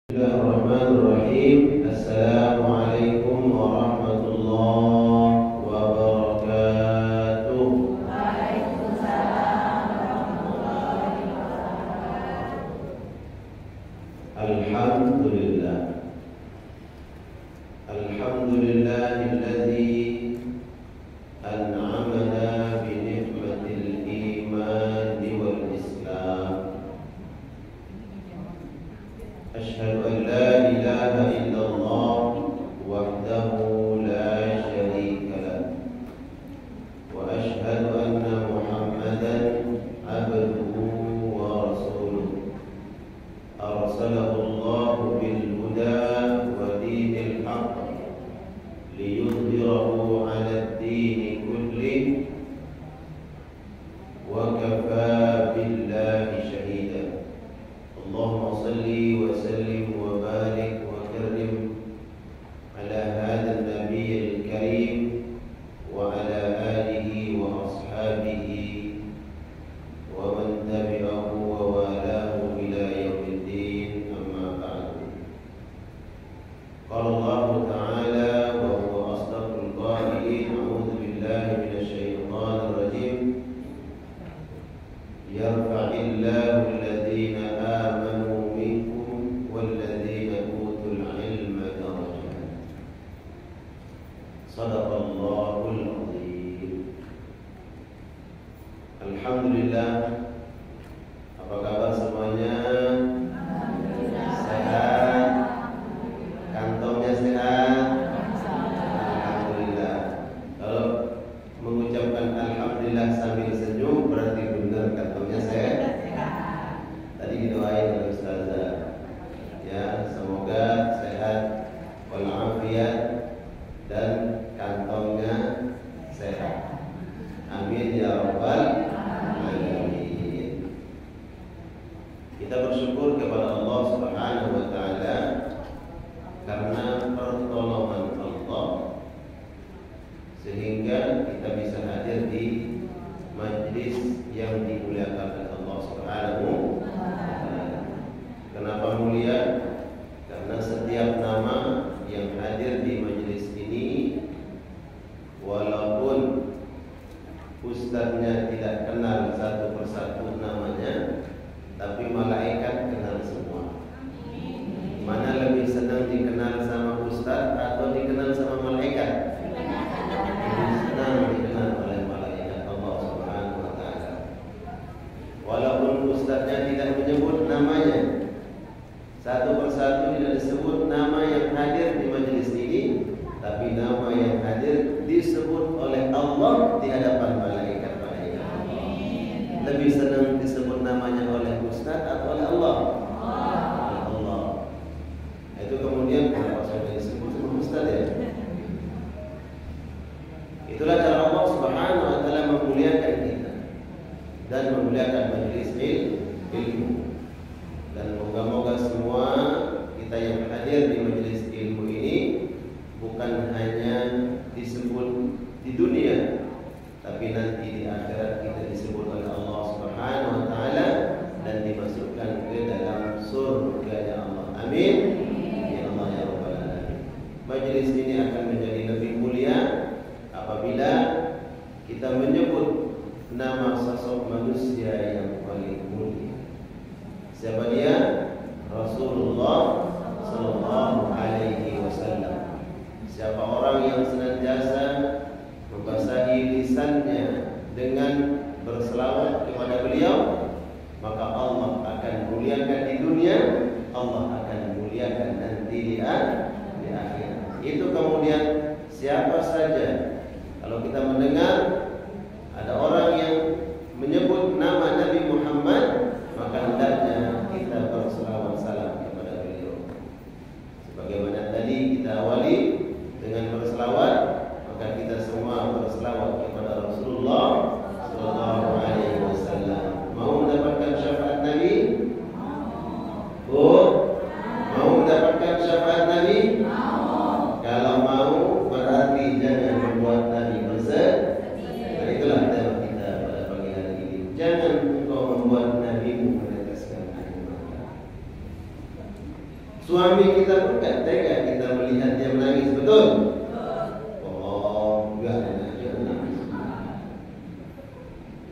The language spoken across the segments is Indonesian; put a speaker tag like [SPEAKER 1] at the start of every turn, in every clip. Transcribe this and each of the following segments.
[SPEAKER 1] Bismillahirrahmanirrahim. Assalamualaikum warahmatullahi wabarakatuh.
[SPEAKER 2] Waalaikumsalam warahmatullahi wabarakatuh.
[SPEAKER 1] Alhamdulillah. Alhamdulillahilladzi an'amana bi ni'matil iman wal islam. Asyhadu an la ilaha illallah wahdahu la syarika lah wa asyhadu anna Muhammadan abduhu wa rasuluh arsalahu Allah bil huda wa dinil haqq liyudhhirahu 'ala ad-din kullihi wa kafaa billahi shahida. Allahumma salli wa sallim wa barik wa karrim ala hadha an-nabiyyil karim wa ala alihi wa ashabihi wa man tabi'ahu wa walahu ila yaumiddin, amma ba'du. Qala Allah ta'ala wa huwa asdaqul qa'ilin, a'udzu billahi minasy syaithanir rajim. Yarfa'illahu alladhina amanu minkum walladhina utul ilma darajat. Shadaqallahul azim. Alhamdulillah. Apa kabar semuanya? Sehat? Kantongnya sehat? Alhamdulillah. Kalau mengucapkan alhamdulillah sambil senyum berarti benar kantongnya sehat. Tadi didoain oleh Ustazah, ya, semoga sehat walafiat dan kantongnya sehat. Amin ya rabbal alamin. Kita bersyukur kepada Allah Subhanahu wa taala karena pertolongan Allah sehingga kita bisa hadir di majlis yang dimuliakan oleh Allah Subhanahu wa taala. Kenapa mulia? Karena setiap nama yang hadir di majlis ini, walaupun ustadznya tidak kenal satu persatu namanya, tapi malaikat kenal semua. Mana lebih senang dikenal sama ustadz atau dikenal sama malaikat? Lebih senang dikenal oleh malaikat Allah Subhanahu wa taala. Walaupun ustadznya tidak menyebut namanya, satu persatu tidak disebut nama yang hadir di majelis ini, tapi nama yang hadir disebut oleh Allah di hadapan malaikat-malaikat. Lebih senang disebut namanya oleh ustadz atau oleh Allah? Oleh Allah. Itu kemudian kenapa sudah disebut ustadz ya? Itulah cara Allah Subhanahu wa taala memuliakan kita dan memuliakan majelis ilmu. Dan moga-moga semua kita yang hadir di majelis ilmu ini bukan hanya disebut di dunia, tapi nanti di akhirat kita disebut oleh Allah Subhanahu wa taala dan dimasukkan ke dalam surga Allah. Amin. Ya Allah ya rabbal alamin. Majelis ini akan menjadi lebih mulia apabila kita menyebut nama sosok manusia yang paling mulia. Siapa dia? Rasulullah sallallahu alaihi wasallam. Siapa orang yang senantiasa membasahi lisannya dengan berselawat kepada beliau, maka Allah akan muliakan di dunia, Allah akan muliakan nanti di akhirat. Itu kemudian siapa saja, kalau kita mendengar ada orang yang menyebut nama Nabi Muhammad, maka hendaknya kita berselawat salam kepada beliau. Sebagaimana tadi kita awali dengan berselawat, maka kita semua berselawat kepada Rasulullah sallallahu alaihi wasallam. Mau mendapatkan syafaat Nabi? Mau mendapatkan syafaat Nabi? Kalau mau berarti jangan membuat Nabi bersedih. Itulah tema kita. Suami kita pun nggak tega kita melihat dia menangis, betul? Oh, enggak enak dia menangis,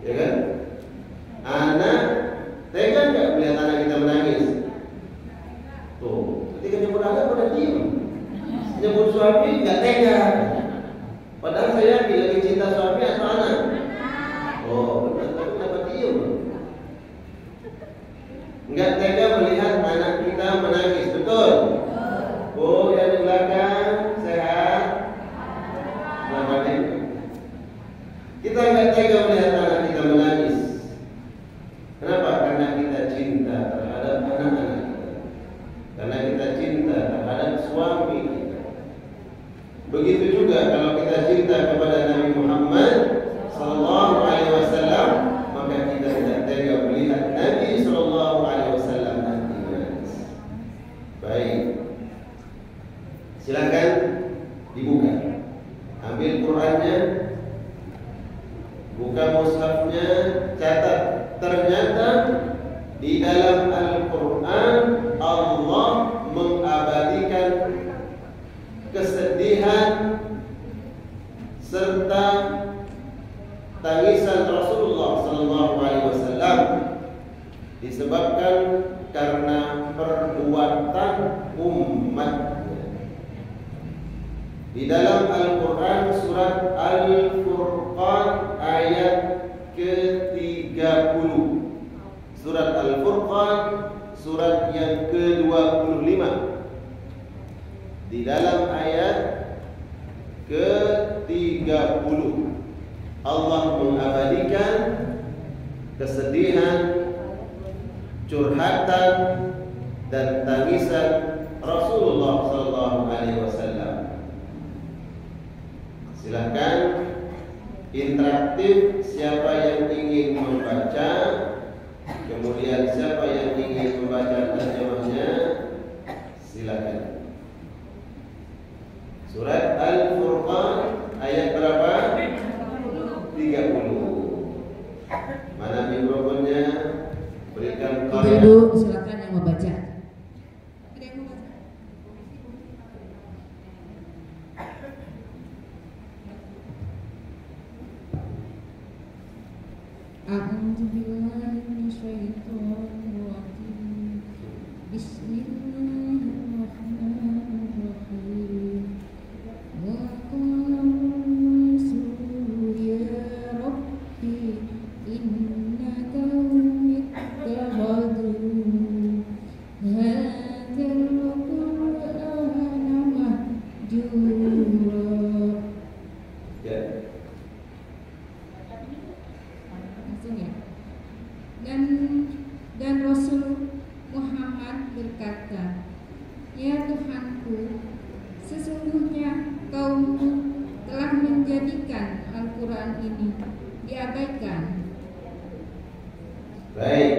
[SPEAKER 1] ya kan? Anak tega nggak melihat anak kita menangis? Tuh, ketika nyebut anak pada diem, nyebut suami nggak tega. Padahal saya lebih cinta suami atau anak? Oh, benar, tapi kenapa diem? Nggak tega melihat anak kita menangis, betul? Oh, yang di belakang sehat? Selamat ya. Kita nggak tega melihat anak kita menangis. Kenapa? Karena kita cinta terhadap anak-anak kita, karena kita cinta terhadap suami kita. Begitu juga kalau kita cinta kepada Nabi Muhammad Sallallahu Alaihi Wasallam, maka kita tidak tega melihat Nabi Sallallahu Alaihi Wasallam menangis. Baik, silakan dibuka, ambil Qurannya, buka mushafnya, catat. Ternyata di dalam Al-Quran Allah mengabadikan kesedihan serta tangisan Rasulullah Sallallahu Alaihi Wasallam disebabkan karena perbuatan umatnya. Di dalam Al-Quran surat Al-Furqan ayat ke-30. Surat Al-Furqan surat yang ke-25. Di dalam ayat ke-30 Allah mengabadikan kesedihan, curhatan dan tangisan Rasulullah sallallahu alaihi wasallam. Silakan interaktif, siapa yang ingin membaca, kemudian siapa yang ingin membaca terjemahnya, silakan. Surat Al-Furqan ayat berapa? 30. Mana mikrofonnya? Berikan
[SPEAKER 2] Ibu, silakan yang membaca. Ada yang membaca? A'udzubillahi minasyaitonirrajim. Bismillahirrahmanirrahim. Wa qala ar-rasul ya rabbi inna qaumi ittakhadhu hadzal qur'ana mahjura.
[SPEAKER 1] Ya.
[SPEAKER 2] Langsung ya. Dan Rasul Muhammad berkata, ya Tuhanku, sesungguhnya kaumku telah menjadikan Al-Quran ini diabaikan.
[SPEAKER 1] Baik,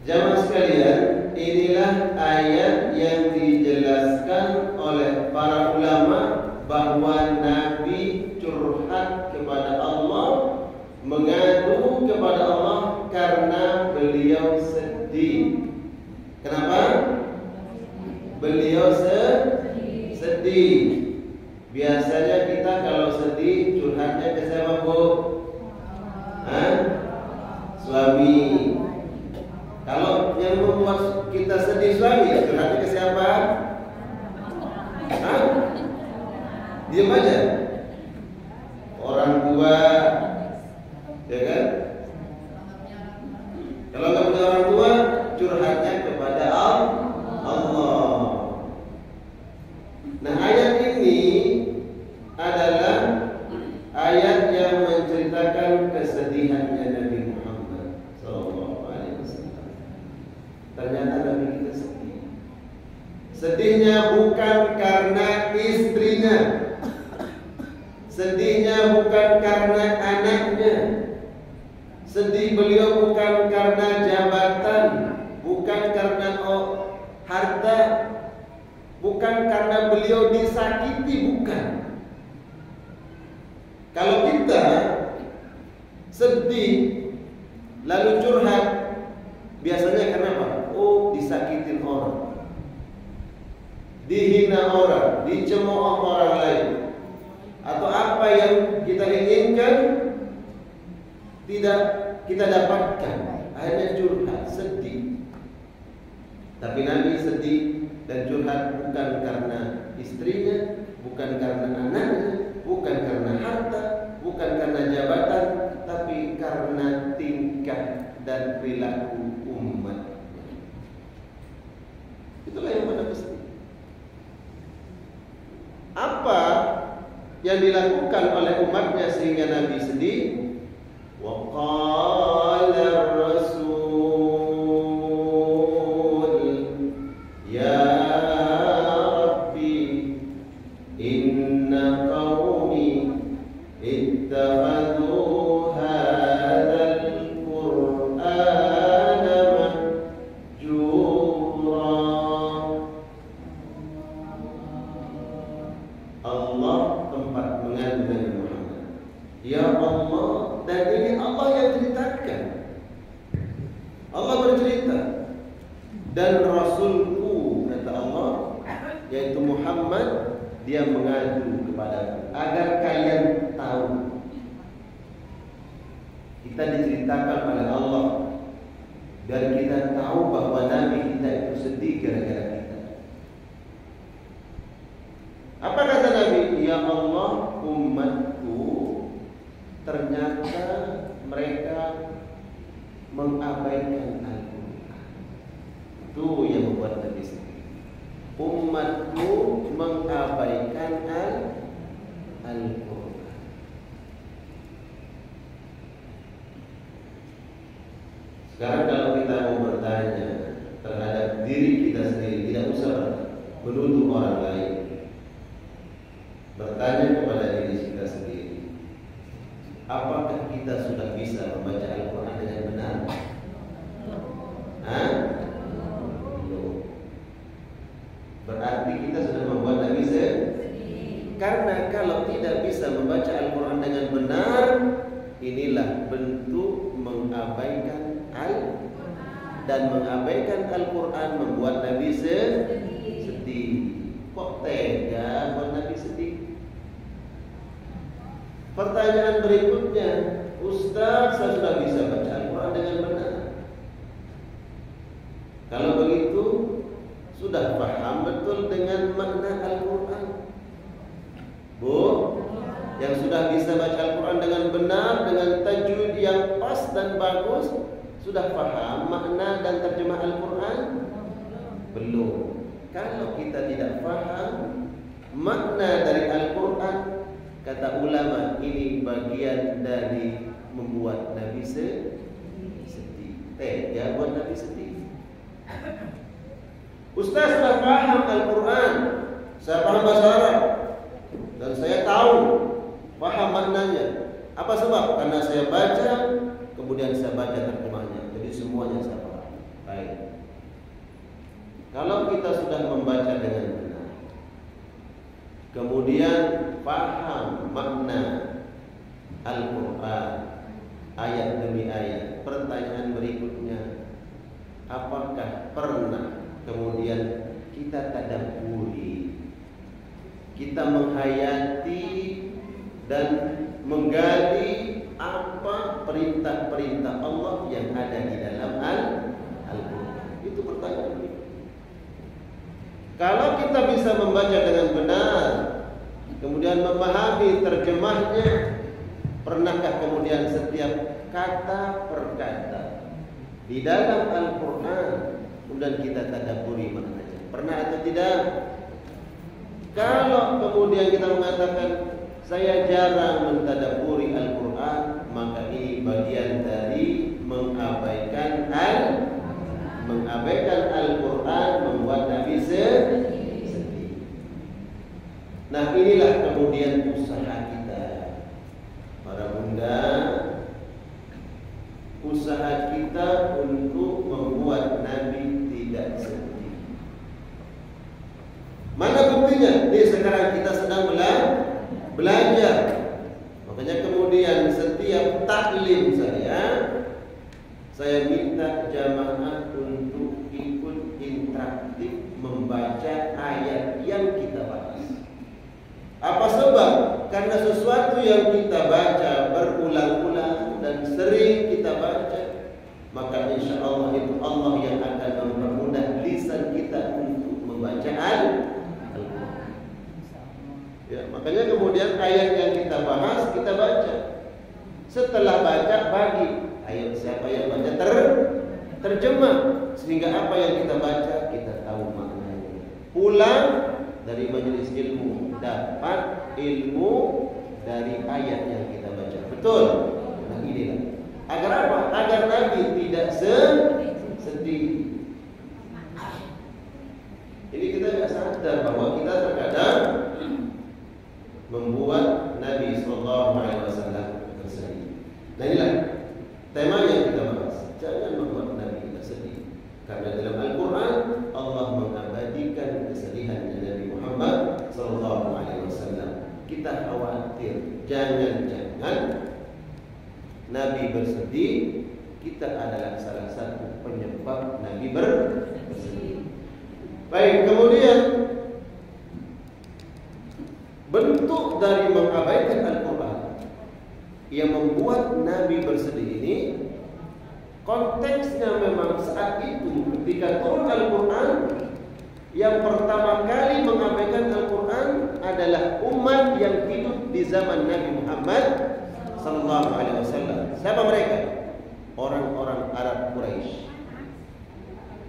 [SPEAKER 1] jamaah sekalian, inilah ayat yang dijelaskan oleh para ulama bahwa Nabi curhat kepada Allah, mengadu kepada Allah karena beliau sedih. Kenapa? Beliau sedih. Biasanya kita kalau sedih curhatnya ke siapa, Bu? Hah? Suami. Kalau yang membuat kita sedih suami, curhatnya ke siapa? Hah? Diam aja. Orang tua, ya kan? Kalau nggak punya orang tua, curhatnya kepada Allah. Nah, ayat ini adalah ayat yang menceritakan kesedihannya Nabi Muhammad SAW. Ternyata Nabi kita sedih. Sedihnya bukan karena istrinya, sedihnya bukan karena anaknya. Sedih beliau bukan karena jabatan, bukan karena harta, bukan karena beliau disakiti, bukan. Kalau kita sedih lalu curhat, biasanya kenapa? Oh, disakitin orang. dicemooh orang lain, atau apa yang kita inginkan tidak kita dapatkan, akhirnya curhat, sedih. Tapi Nabi sedih dan curhat bukan karena istrinya, bukan karena anaknya, bukan karena harta, bukan karena jabatan, tapi karena tingkah dan perilaku umat. Itulah yang Nabi sedih. Apa yang dilakukan oleh umatnya sehingga Nabi sedih? Wa qala ar-rasul ya rabbi inna qaumi ittakhadhu hadzal qur'ana mahjura. Allah tempat mengadu Nabi Muhammad. Ya Allah, dan ini Allah yang ceritakan. Allah bercerita, dan Rasulku, kata Allah, yaitu Muhammad, dia mengadu kepada agar kalian tahu. Kita diceritakan oleh Allah dan kita tahu bahwa Nabi kita itu sedih gara-gara kita. Apa kata Nabi? Ya Allah, umatku ternyata mereka mengabaikan Al-Quran. Itu yang membuat Nabi sedih. Umatku mengabaikan Al-Quran. Sekarang kalau kita mau bertanya terhadap diri kita sendiri, tidak usah menuduh orang lain. Bertanya kepada diri kita sendiri, apakah kita sudah bisa membaca Al-Quran dengan benar? Belum. Berarti kita sudah membuat Nabi sedih. Karena kalau tidak bisa membaca Al-Quran dengan benar, inilah bentuk mengabaikan dan mengabaikan Al-Quran membuat Nabi sedih. Kok tega buat Nabi sedih? Pertanyaan berikutnya, Ustaz, saya sudah bisa baca Al-Quran dengan benar. Kalau begitu, sudah paham betul dengan makna Al-Quran? Bu, yang sudah bisa baca Al-Quran dengan benar, dengan tajwid yang pas dan bagus, sudah paham makna dan terjemah Al-Quran? Belum. Kalau kita tidak paham makna dari Al-Quran, kata ulama, ini bagian dari membuat Nabi sedih. Tega buat Nabi sedih. Ustaz, sudah paham Al-Quran, saya paham bahasa Arab, dan saya tahu paham maknanya. Apa sebab? Karena saya baca, kemudian saya baca terjemahnya. Jadi semuanya saya paham. Baik. Kalau kita sudah membaca dengan benar, kemudian paham makna Al-Quran ayat demi ayat, pertanyaan berikutnya, apakah pernah kemudian kita tadabburi, kita menghayati dan menggali apa perintah-perintah Allah yang ada di dalam Al-Quran? Itu pertanyaan berikutnya. Kalau kita bisa membaca dengan benar, kemudian memahami terjemahnya, pernahkah kemudian setiap kata per kata di dalam Al-Quran kemudian kita tadabburi maknanya? Pernah atau tidak? Kalau kemudian kita mengatakan saya jarang mentadabburi Al-Quran, maka ini bagian dari mengabaikan Al-Quran, membuat Nabi sedih. Nah, inilah kemudian usaha kita, para bunda, usaha kita untuk membuat Nabi tidak sedih. Mana buktinya? Nih, sekarang kita sedang belajar. Makanya kemudian setiap taklim saya minta jamaah untuk ikut interaktif membaca ayat yang kita bahas. Apa sebab? Karena sesuatu yang kita baca berulang-ulang dan sering kita baca, maka insya Allah itu Allah yang akan mempermudah lisan kita untuk membaca Al-Quran. Ya, makanya kemudian ayat yang kita bahas kita baca. Setelah baca bagi, ayo siapa yang baca terjemah, sehingga apa yang kita baca kita tahu maknanya. Pulang dari majelis ilmu dapat ilmu dari ayat yang kita baca. Betul? Nah inilah. Agar apa? Agar Nabi tidak sedih. Ini kita nggak sadar bahwa kita terkadang membuat Nabi SAW bersedih. Nah inilah tema yang kita bahas. Jangan membuat Nabi kita sedih. Karena dalam Al-Quran Allah mengabadikan kesedihan Nabi Muhammad SAW. Kita khawatir jangan-jangan Nabi bersedih, kita adalah salah satu penyebab Nabi bersedih. Baik, kemudian bentuk dari mengabaikan Al-Quran yang membuat Nabi bersedih ini, konteksnya memang saat itu ketika turun Al-Quran, yang pertama kali mengabaikan Al-Quran adalah umat yang hidup di zaman Nabi Muhammad SAW. Siapa mereka? Orang-orang Arab Quraisy.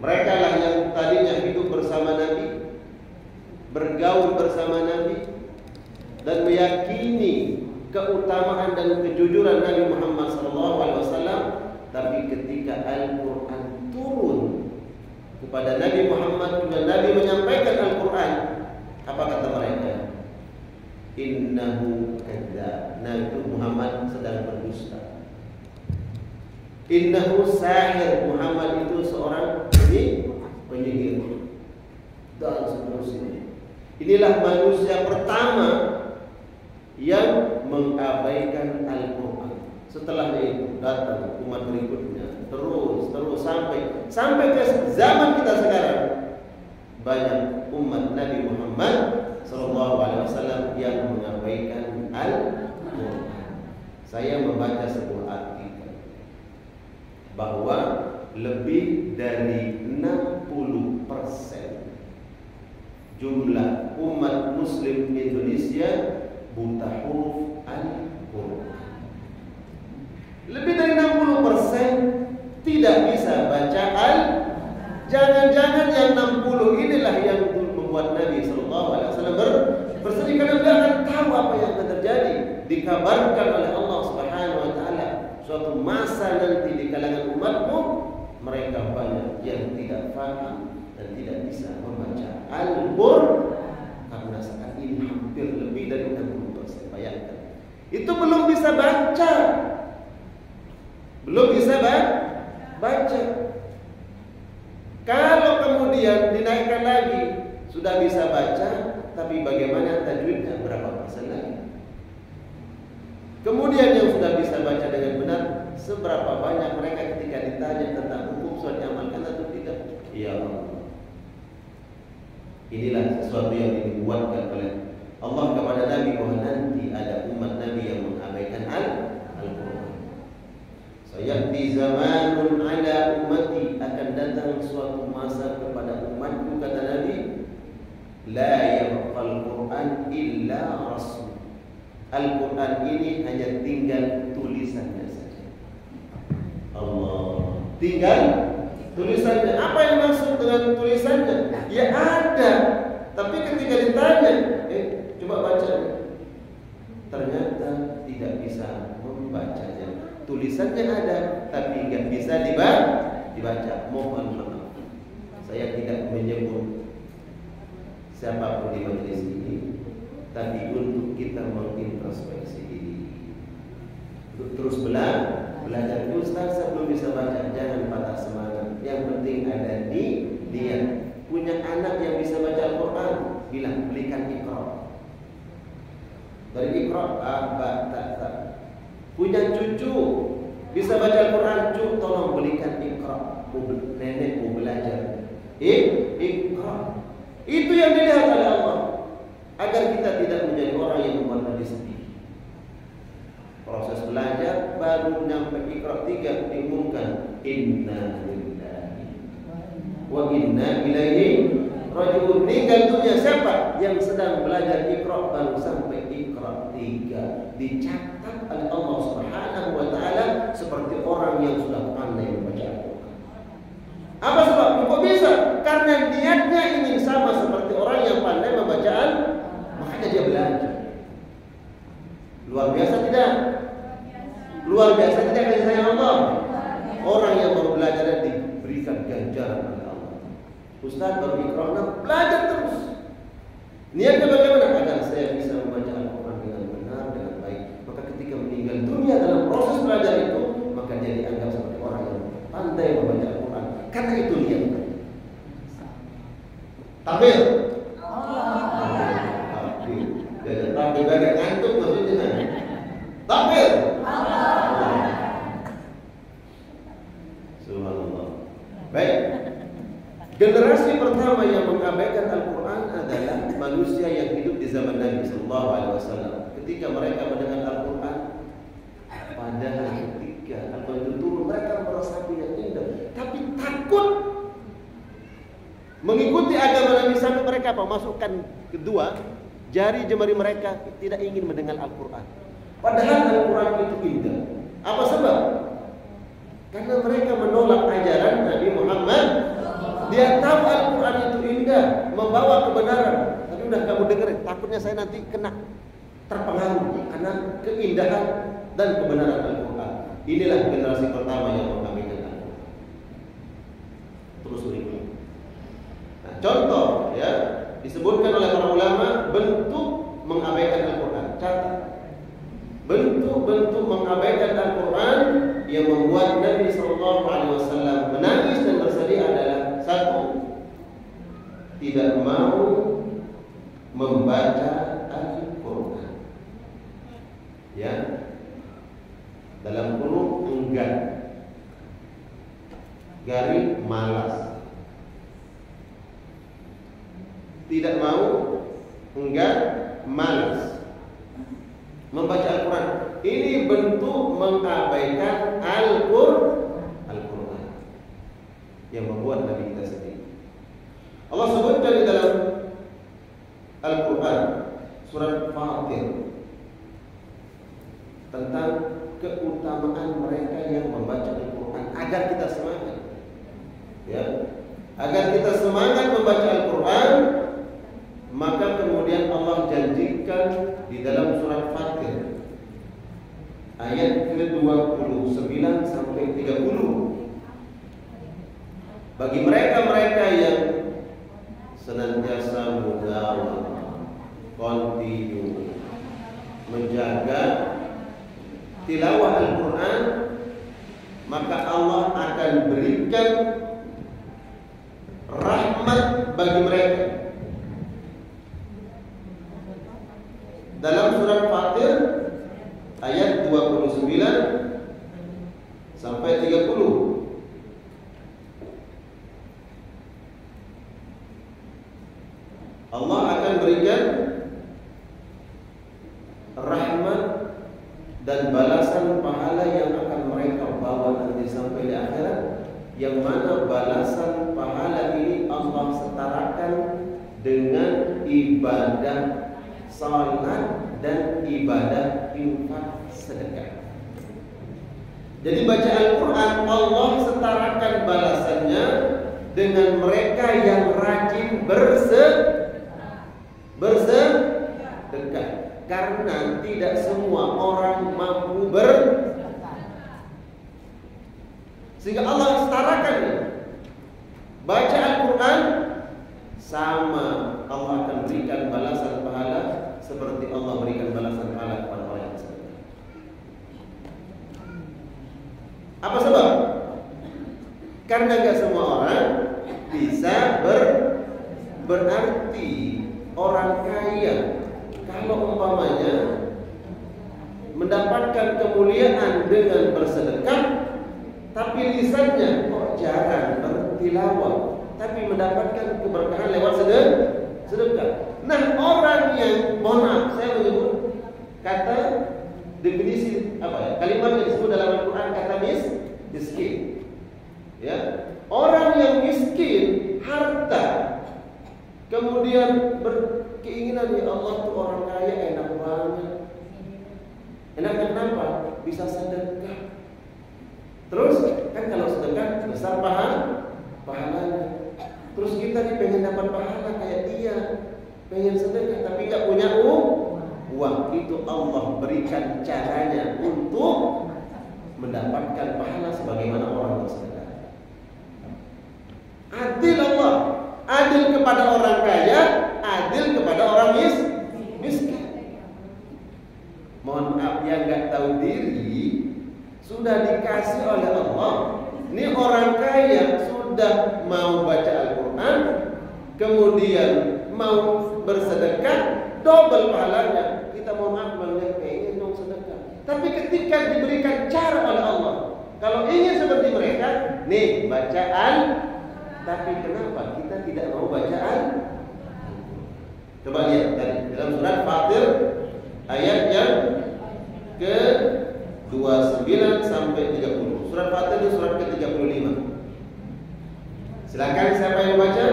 [SPEAKER 1] Mereka lah yang tadinya hidup bersama Nabi, bergaul bersama Nabi, dan meyakini keutamaan dan kejujuran Nabi Muhammad SAW. Tapi ketika Al-Quran turun kepada Nabi Muhammad, kemudian Nabi menyampaikan Al-Quran, apa kata mereka? Innahu kadzdzab. Nabi Muhammad sedang berdusta. Innahu sahir. Muhammad itu seorang penyihir. Dan seterusnya. Inilah manusia pertama yang mengabaikan Al-Quran. Setelah itu datang umat berikutnya, terus sampai ke zaman kita sekarang, banyak umat Nabi Muhammad SAW yang mengabaikan Al-Quran. Saya membaca sebuah artikel bahwa lebih dari 60% jumlah umat Muslim Indonesia buta huruf Al-Quran. Lebih dari 60% tidak bisa baca Jangan-jangan yang 60 inilah yang membuat Nabi SAW bersedih, karena dia akan tahu apa yang akan terjadi. Dikabarkan oleh Allah Subhanahu Wa Taala suatu masa nanti di kalangan umatmu mereka banyak yang tidak paham dan tidak bisa membaca Al-Quran, karena saat ini hampir lebih dari 60%. Bayangkan, itu belum bisa baca. Baca. Kalau kemudian dinaikkan lagi, sudah bisa baca, tapi bagaimana tajwidnya, berapa persen lagi? Kemudian yang sudah bisa baca dengan benar, seberapa banyak mereka ketika ditanya tentang hukum sudah diamalkan atau tidak? Ya Allah. Inilah sesuatu yang dibuatkan oleh Allah kepada Nabi, bahwa nanti ada umat Nabi yang mengabaikan Al-Quran. Sayati zamanun ala ummati, akan datang suatu masa kepada umatku, kata Nabi, la yabqal Quran illa rasul. Al-Quran ini hanya tinggal tulisannya saja. Allah, tinggal tulisannya. Apa yang maksud dengan tulisannya? Ya ada, tapi ketika ditanya, coba baca, ternyata tidak bisa membacanya. Tulisannya ada, tapi nggak bisa dibaca. Mohon maaf, saya tidak menyebut siapapun di majelis ini, tapi untuk kita mengintrospeksi diri, terus belajar. Ustaz, saya belum bisa baca, jangan patah semangat. Yang penting ada niat. Punya anak yang bisa baca Al-Quran, bilang belikan Iqra. Dari Iqra, ta. Punya cucu bisa baca Al-Quran, tolong belikan Iqra. Nenek mau belajar, Iqra. Itu yang dilihat oleh Allah. agar kita tidak menjadi orang yang membuat diri sedih. Proses belajar baru nyampe Iqra 3 diumumkan inna lillahi wa inna ilaihi rajiun. Meninggal dunia siapa? Yang sedang belajar Iqra baru sampai Iqra 3, dicatat oleh Allah Subhanahu wa taala seperti orang yang sudah pandai membaca Al-Qur'an. Apa sebabnya? Kok bisa? Karena niatnya ingin sama seperti orang yang pandai membaca Al-Qur'an, makanya dia belajar. Luar biasa tidak? Luar biasa tidak kasih sayang Allah? Orang yang baru belajar diberikan ganjaran oleh Allah. Ustaz baru Iqra 6, belajar terus. Niatnya bagaimana? Agar saya bisa membaca Al-Quran dengan benar, dengan baik. Maka ketika meninggal dunia dalam proses belajar itu, maka dia dianggap seperti orang yang pandai membaca Al-Quran. Karena itu niatnya. Takbir. Takbir. Jadi takbir dari ngantuk maksudnya. Takbir. Subhanallah. Baik. Generasi pertama yang mengabaikan Al-Quran adalah manusia yang hidup di zaman Nabi Sallallahu Alaihi Wasallam. Ketika mereka mendengar Al-Quran, padahal ketika Al-Quran turun mereka merasakan yang indah, tapi takut mengikuti agama Nabi sampai mereka masukkan kedua jari jemari mereka, tidak ingin mendengar Al-Quran. Padahal Al-Quran itu indah. Apa sebab? Karena mereka menolak ajaran Nabi Muhammad. Dia tahu Al-Quran itu indah, membawa kebenaran. Tapi udah kamu dengerin, takutnya saya nanti kena terpengaruh karena keindahan dan kebenaran Al-Quran. Inilah generasi pertama yang mengabaikan Al-Quran. Terus berikut. Nah, contoh ya, disebutkan oleh para ulama bentuk mengabaikan Al-Quran. Catat. Bentuk-bentuk mengabaikan Al-Quran yang membuat Nabi SAW menangis dan bersedih adalah: satu, tidak mau membaca Al-Quran. Ya, dalam kurung enggan, garing malas. Tidak mau, enggan, malas membaca Al-Quran. Ini bentuk mengabaikan Al-Quran yang membuat Nabi kita sedih. Allah sebutkan di dalam Al-Quran surat Fatir tentang keutamaan mereka yang membaca Al-Quran agar kita semangat. Ya, agar kita semangat membaca Al-Quran. Maka kemudian Allah janjikan di dalam surat Fatir ayat ke-29 sampai 30, bagi mereka-mereka yang senantiasa mudawamah, kontinu menjaga tilawah Al-Quran, maka Allah akan berikan rahmat bagi mereka. Dalam surat Fatir ayat 29 sampai 30, Allah akan berikan rahmat dan balasan pahala yang akan mereka bawa nanti sampai di akhirat, yang mana balasan pahala ini Allah setarakan dengan ibadah salat dan ibadah infak sedekah. Jadi baca Al-Quran Allah setarakan balasannya dengan mereka yang rajin bersedekah. Karena tidak semua orang mampu sehingga Allah setarakan. Baca Al-Quran sama, Allah akan berikan balasan pahala seperti Allah berikan balasan pahala kepada orang yang sedekah. Apa sebab? Karena gak semua orang bisa berarti orang kaya kalau umpamanya mendapatkan kemuliaan dengan bersedekah, tapi lisannya kok jarang bertilawah, tapi mendapatkan keberkahan lewat sedekah. Nah, orang yang, mohon maaf, saya menyebut kata definisi apa ya? Kalimat yang disebut dalam Al-Quran kata miskin. Ya, orang yang miskin harta, kemudian berkeinginan, ya Allah tuh orang kaya enak banget. Enaknya kenapa? Bisa sedekah. Terus kan kalau sedekah besar pahalanya. Terus kita nih pengen dapat pahala kayak dia, pengen sedekah tapi nggak punya uang. Itu Allah berikan caranya untuk mendapatkan pahala sebagaimana orang bersedekah. Adil Allah, adil kepada orang kaya, adil kepada orang miskin. Mohon maaf, yang nggak tahu diri sudah dikasih oleh Allah. Ini orang kaya sudah mau baca Al-Quran, kemudian mau bersedekah, double pahalanya. Kita mohon maaf melihat pengen dong sedekah, tapi ketika diberikan cara oleh Allah, kalau ingin seperti mereka, nih bacaan. Tapi kenapa kita tidak mau bacaan? Coba lihat tadi dalam surat Fatir ayat yang ke-29 sampai 30. Surat Fatir itu surat ke-35. Silakan siapa yang baca?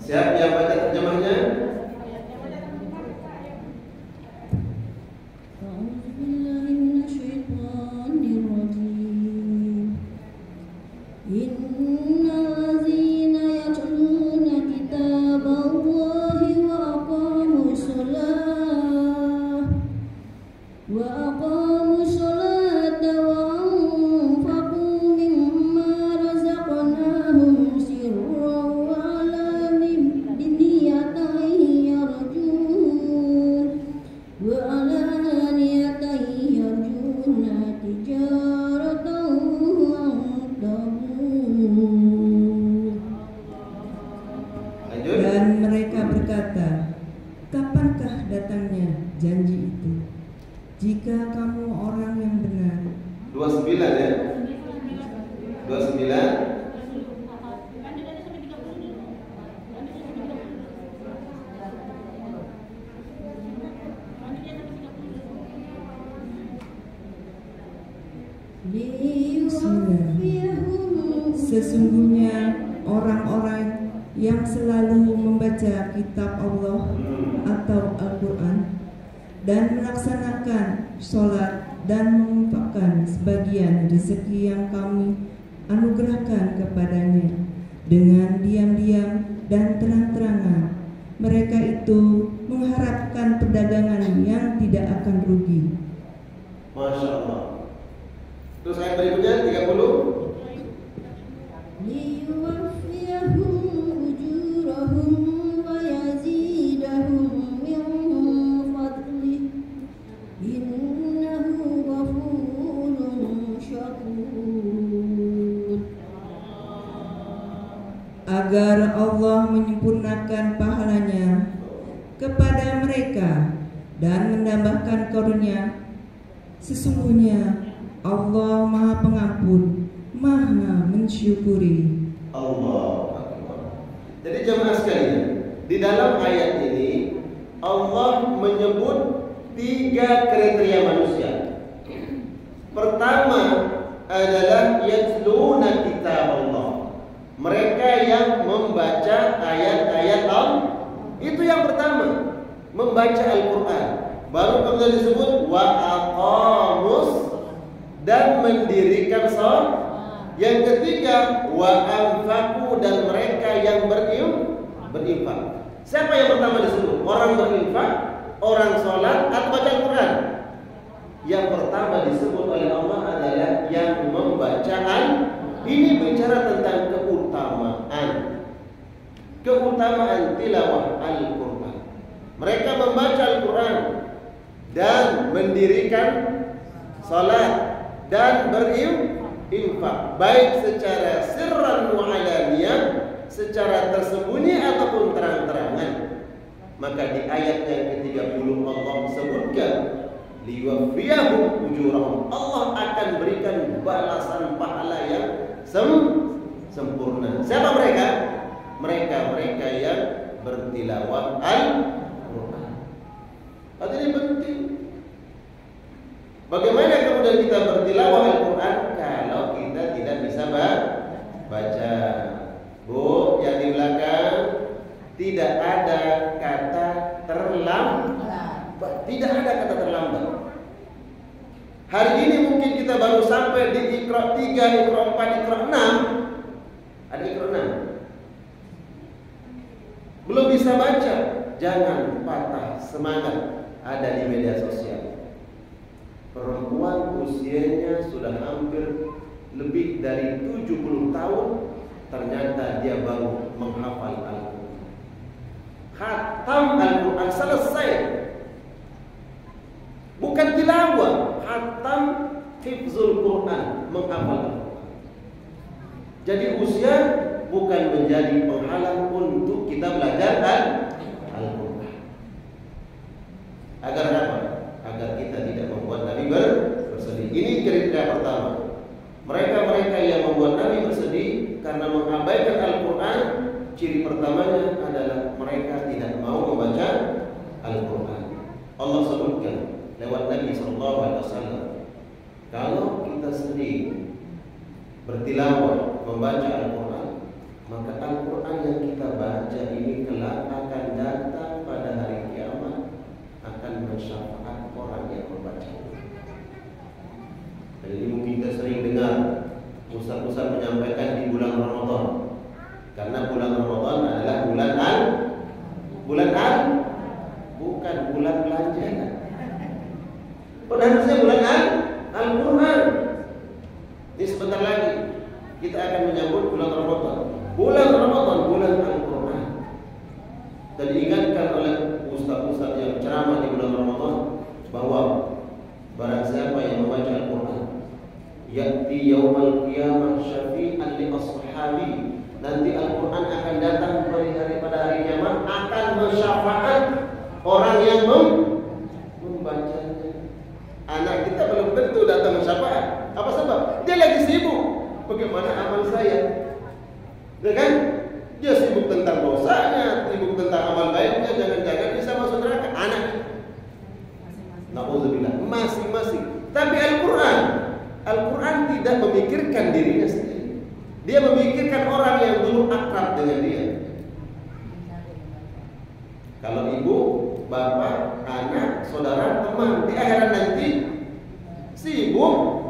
[SPEAKER 1] Siapa yang baca terjemahnya?
[SPEAKER 3] Sesungguhnya orang-orang yang selalu membaca kitab Allah atau Al-Quran dan melaksanakan sholat dan menginfakkan sebagian rezeki yang kami anugerahkan kepadanya dengan diam-diam dan terang-terangan, mereka itu mengharapkan perdagangan yang tidak akan rugi.
[SPEAKER 1] Masya Allah. Terus ayat berikutnya 30.
[SPEAKER 4] liyuwaffiyahum ujurahum wa yazidahum min fadlih innahu ghafurun syakur.
[SPEAKER 3] Agar Allah menyempurnakan pahalanya kepada mereka dan menambahkan karunia. Sesungguhnya Allah Maha Pengampun, Maha Mensyukuri.
[SPEAKER 1] Allah Akbar. Jadi jemaah sekalian, di dalam ayat ini Allah menyebut 3 kriteria manusia. Pertama adalah yatluna kitab Allah. Mereka yang membaca ayat-ayat Allah. Itu yang pertama, membaca Al-Quran. Baru kemudian disebut wa aqamus, dan mendirikan sholat. Yang ketiga wa anfaqu, dan mereka yang berinfak. Siapa yang pertama disebut? Orang berinfak, orang sholat, atau baca Al-Quran? Yang pertama disebut oleh Allah adalah yang membaca. Ini bicara tentang keutamaan tilawah Al-Quran. Mereka membaca Al-Quran dan mendirikan salat dan berinfak, baik secara sirran wa alaniyah, secara tersembunyi ataupun terang-terangan. Maka di ayat yang ke-30 Allah sebutkan liwafiyahum ujurahum. Allah akan berikan balasan pahala yang sempurna. Siapa mereka? Mereka yang bertilawah Al-Quran. Artinya penting. Bagaimana kemudian kita bertilawah Al-Quran kalau kita tidak bisa baca? Bu, yang di belakang tidak ada kata terlambat. Tidak ada kata terlambat. Hari ini mungkin kita baru sampai di Iqra 3, Iqra 4, Iqra 6. Ada Iqra 6. Belum bisa baca, jangan patah semangat. Ada di media sosial. Perempuan usianya sudah hampir lebih dari 70 tahun, ternyata dia baru menghafal Al-Quran. Khatam Al-Quran selesai. Bukan tilawah, khatam hifzul Quran, menghafal Al-Quran. Jadi usia bukan menjadi penghalang untuk kita belajar Al-Quran. Agar apa? Agar kita tidak membuat Nabi bersedih. Ini kriteria pertama. Mereka-mereka yang membuat Nabi bersedih karena mengabaikan Al-Quran, ciri pertamanya adalah mereka tidak mau membaca Al-Quran. Allah sebutkan lewat Nabi SAW, kalau kita sedih bertilawah membaca Al-Quran, maka Al-Quran yang kita baca ini kelak akan datang pada hari kiamat, akan mensyafaat orang yang membaca. Jadi mungkin kita sering dengar ustaz-ustaz menyampaikan di bulan Ramadan, karena bulan Ramadan adalah bulan bukan bulan belanja. Harusnya bulan Al-Quran. Ini sebentar lagi kita akan menyambut bulan Ramadan. Bulan Ramadan, bulan Al-Quran. Dan diingatkan oleh ustaz-ustaz yang ceramah di bulan Ramadan bahwa barang siapa yang membaca Al-Quran, ya'ti yaumal qiyamah syafi'an li ashabi. Nanti Al-Quran akan datang pada hari kiamat, akan mensyafaat orang yang membacanya. Anak kita belum tentu datang mensyafaat. Apa sebab? Dia lagi sibuk. Bagaimana amal saya? Ya kan? Dia sibuk tentang dosanya, sibuk tentang amal baiknya. Jangan-jangan bisa masuk neraka. Anak, na'udzubillah, masing-masing. Tapi Al-Quran tidak memikirkan dirinya sendiri. Dia memikirkan orang yang dulu akrab dengan dia. Kalau ibu, bapak, anak, saudara, teman, di akhirat nanti sibuk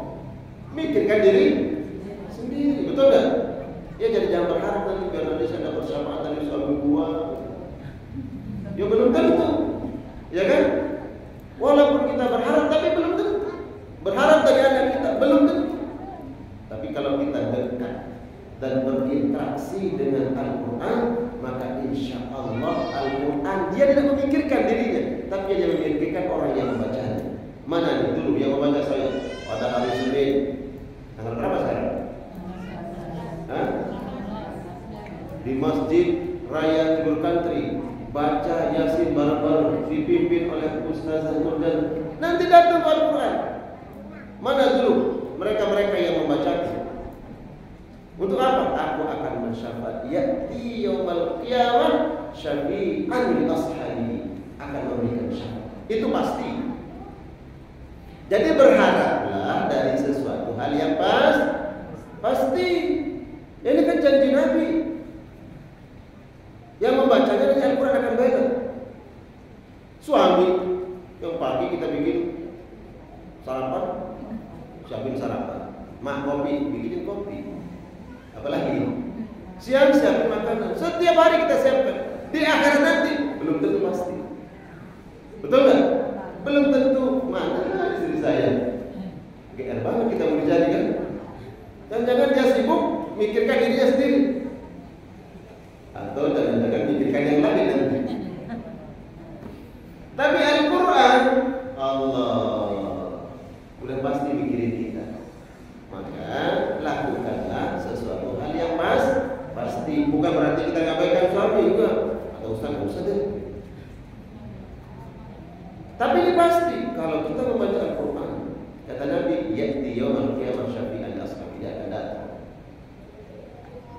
[SPEAKER 1] mikirkan diri sendiri, betul nggak? Ya jadi jangan berharap nanti biar nanti saya dapat syafaat dari suami gua. Ya belum tentu, ya kan? Walaupun kita berharap, tapi belum tentu. Berharap dari anak kita belum tentu. Tapi kalau kita dekat dan berinteraksi dengan Al-Quran, maka insya Allah Al-Quran dia tidak memikirkan dirinya, tapi dia memikirkan orang yang membacanya. Mana nih dulu yang membaca saya pada hari Senin tanggal berapa sekarang? Di Masjid Raya Timur Country baca Yasin bareng-bareng dipimpin oleh Ustazah Nurdan. Nanti datang Al-Quran. Mana dulu mereka-mereka yang membacanya? Untuk apa? Aku akan mensyafaat. Ya'ti yaumal qiyamah syafi'an li ashabi. Akan memberikan syafaat. Itu pasti. Jadi berharaplah dari sesuatu hal yang pasti. Ini kan janji Nabi. Yang membacanya dari Al-Quran akan beda. Suami yang pagi kita bikin sarapan, siapin sarapan. Mak kopi, bikinin kopi. Apalagi siang siapin makanan. Setiap hari kita siapkan. Di akhirat nanti belum tentu pasti. Betul nggak? Belum tentu. Mana istri saya? GR banget kita mau dijadikan. Dan jangan dia sibuk mikirkan dirinya sendiri. Atau jangan mikirkan yang lain nanti. Tapi Al-Quran, Allah udah pasti mikirin kita. Maka lakukanlah sesuatu hal yang pasti. Bukan berarti kita ngabaikan suami juga. Atau ustaz deh. Tapi ini pasti kalau kita membaca Al-Quran, kata Nabi, ya'ti yawmal qiyamah syafi'an ashabi, dia akan datang.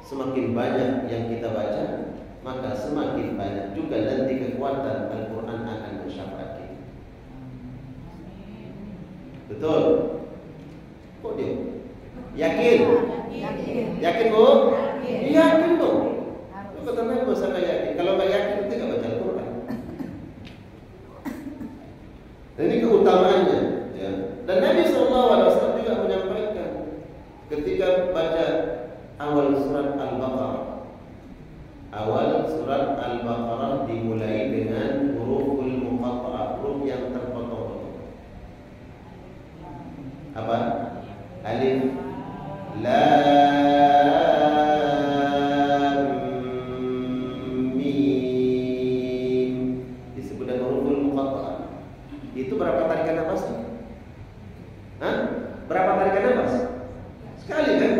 [SPEAKER 1] Semakin banyak yang kita baca, maka semakin banyak juga nanti kekuatan Al-Quran akan mensyafaat kita. Betul? Kok dia? Yakin? Yakin Bu? Yakin dong. Kata Nabi masa yakin. Kalau nggak yakin kita nggak baca Al-Quran. Dan ini keutamaannya. Ya. Dan Nabi SAW juga menyampaikan ketika baca awal surat Al-Baqarah. Awal surat Al-Baqarah dimulai dengan huruful muqatta'ah, huruf yang terpotong-potong. Apa? Alif, lam, mim. Disebut dengan huruful muqatta'ah. Itu berapa tarikan nafas? Hah? Berapa tarikan nafas? Sekali kan?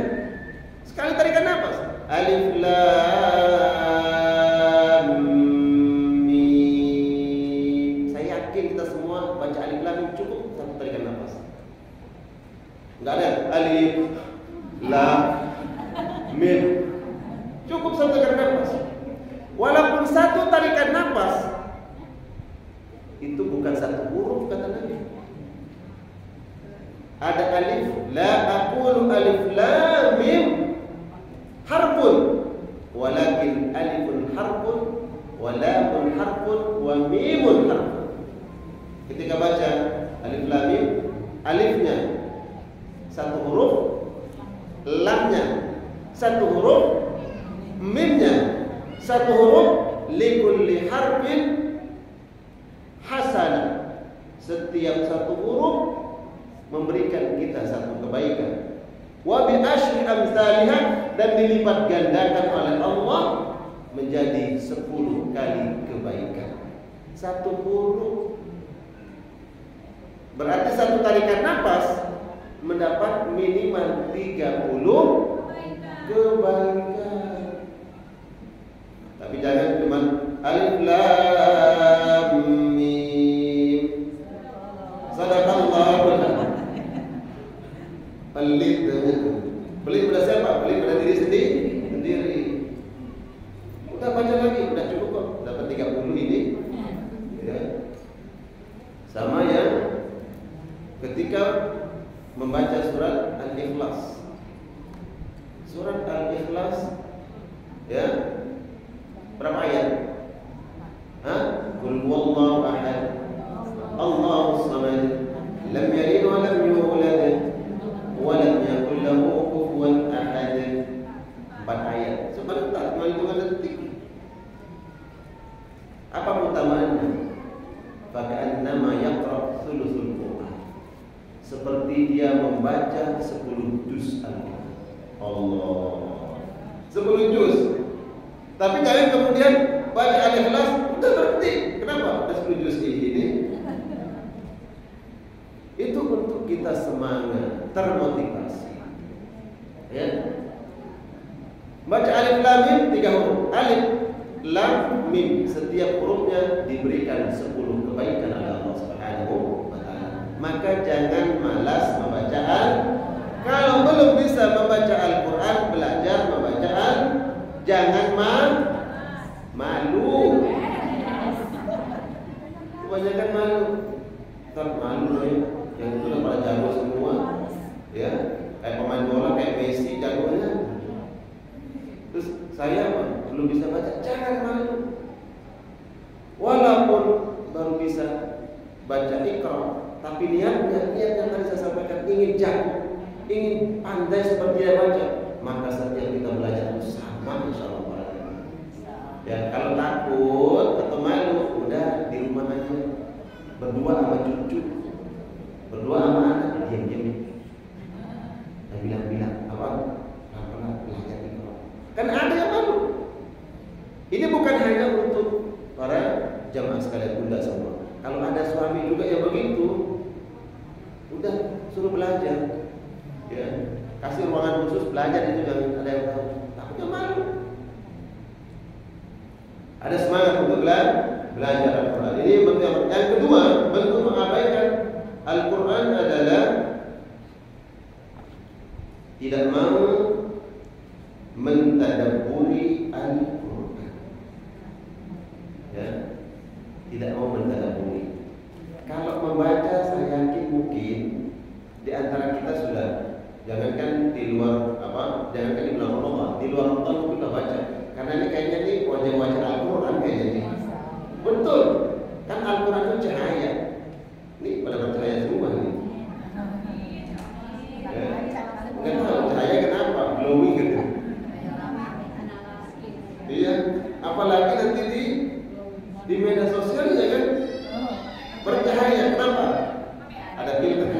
[SPEAKER 1] Sekali tarikan nafas. Alif, lam, mim. Saya yakin kita semua baca alif lam mim cukup satu tarikan nafas. Enggak ada alif, lam, mim. Cukup satu tarikan nafas. Walaupun satu tarikan nafas itu bukan satu huruf kata Nabi. Ada alif, la aqulu alif lam mim harfun, walakin alifun harfun, wa lamun harfun, wa mimun harfun. Ketika baca alif lam mim, alifnya satu huruf, lamnya satu huruf, mimnya satu huruf, likulli harfin hasanah. Setiap satu huruf memberikan kita satu kebaikan. Wa bi asyri amsalihah, dan dilipat gandakan oleh Allah menjadi 10 kali kebaikan. Satu huruf berarti satu tarikan nafas mendapat minimal 30 kebaikan. Tapi jangan cuma alif lam mim. Sadaqallahu. Pelit. Pelit pada siapa? Pelit pada diri sendiri. Udah baca lagi, udah cukup kok. Dapat 30 ini. Ya. Sama ya ketika membaca surat Al-Ikhlas. Surat Al-Ikhlas ya. Berapa ayat? Hah? Qul huwallahu ahad. Allahus samad. Lam yalid wa lam yulad wa lam yakul lahu kufuwan ahad. 4 ayat. Sebentar, cuma hitungan detik. Apa keutamaannya? Faka'annama yaqra' thuluthul Qur'an. Seperti dia membaca 10 juz Al-Qur'an. Allah. 10 juz. Tapi jangan kemudian baca Al-Ikhlas udah berhenti. Kenapa? Udah 10 juz ini. Itu untuk kita semangat, termotivasi. Ya. Baca alif lam mim 3 huruf. Alif, lam, mim. Setiap hurufnya diberikan 10 kebaikan oleh Allah Subhanahu wa taala. Maka jangan malas membaca Kalau belum bisa membaca Al-Qur'an, belajar membaca jangan malu. Kebanyakan malu. Tetap malu ya. Yang itu udah pada jago semua. Ya, kayak pemain bola kayak Messi jagonya. Terus saya belum bisa baca, jangan malu. Walaupun baru bisa baca Iqra, tapi niatnya tadi saya sampaikan ingin jago, ingin pandai seperti dia baca, maka setiap kita belajar itu sama insyaallah. Ya, kalau takut atau malu, udah di rumah aja berdua sama cucu, berdua sama anak, diam-diam. Dan bilang apa? Pelan-pelan belajar Iqra. Kan ada yang malu. Ini bukan hanya untuk para jamaah sekalian bunda semua. Kalau ada suami juga yang begitu, udah suruh belajar. Ya, kasih ruangan khusus belajar, itu jangan ada yang tahu. Takutnya malu. Ada semangat untuk belajar Al-Quran. Ini bentuk yang kedua, bentuk mengabaikan Al-Quran adalah tidak mau mentadabburi Al-Quran. Ya, tidak mau mentadabburi. Kalau membaca, saya yakin mungkin di antara kita sudah, jangankan di luar jangankan di bulan Ramadan, di luar Ramadan mungkin sudah baca. Karena ini kayaknya nih wajah-wajah Al-Quran kayaknya nih. Betul, kan Al-Quran itu cahaya. Ini pada bercahaya semua nih. Nggak tahu cahaya kenapa, glowing gitu. Iya, apalagi nanti di media sosial ya kan bercahaya. Kenapa? Ada filter.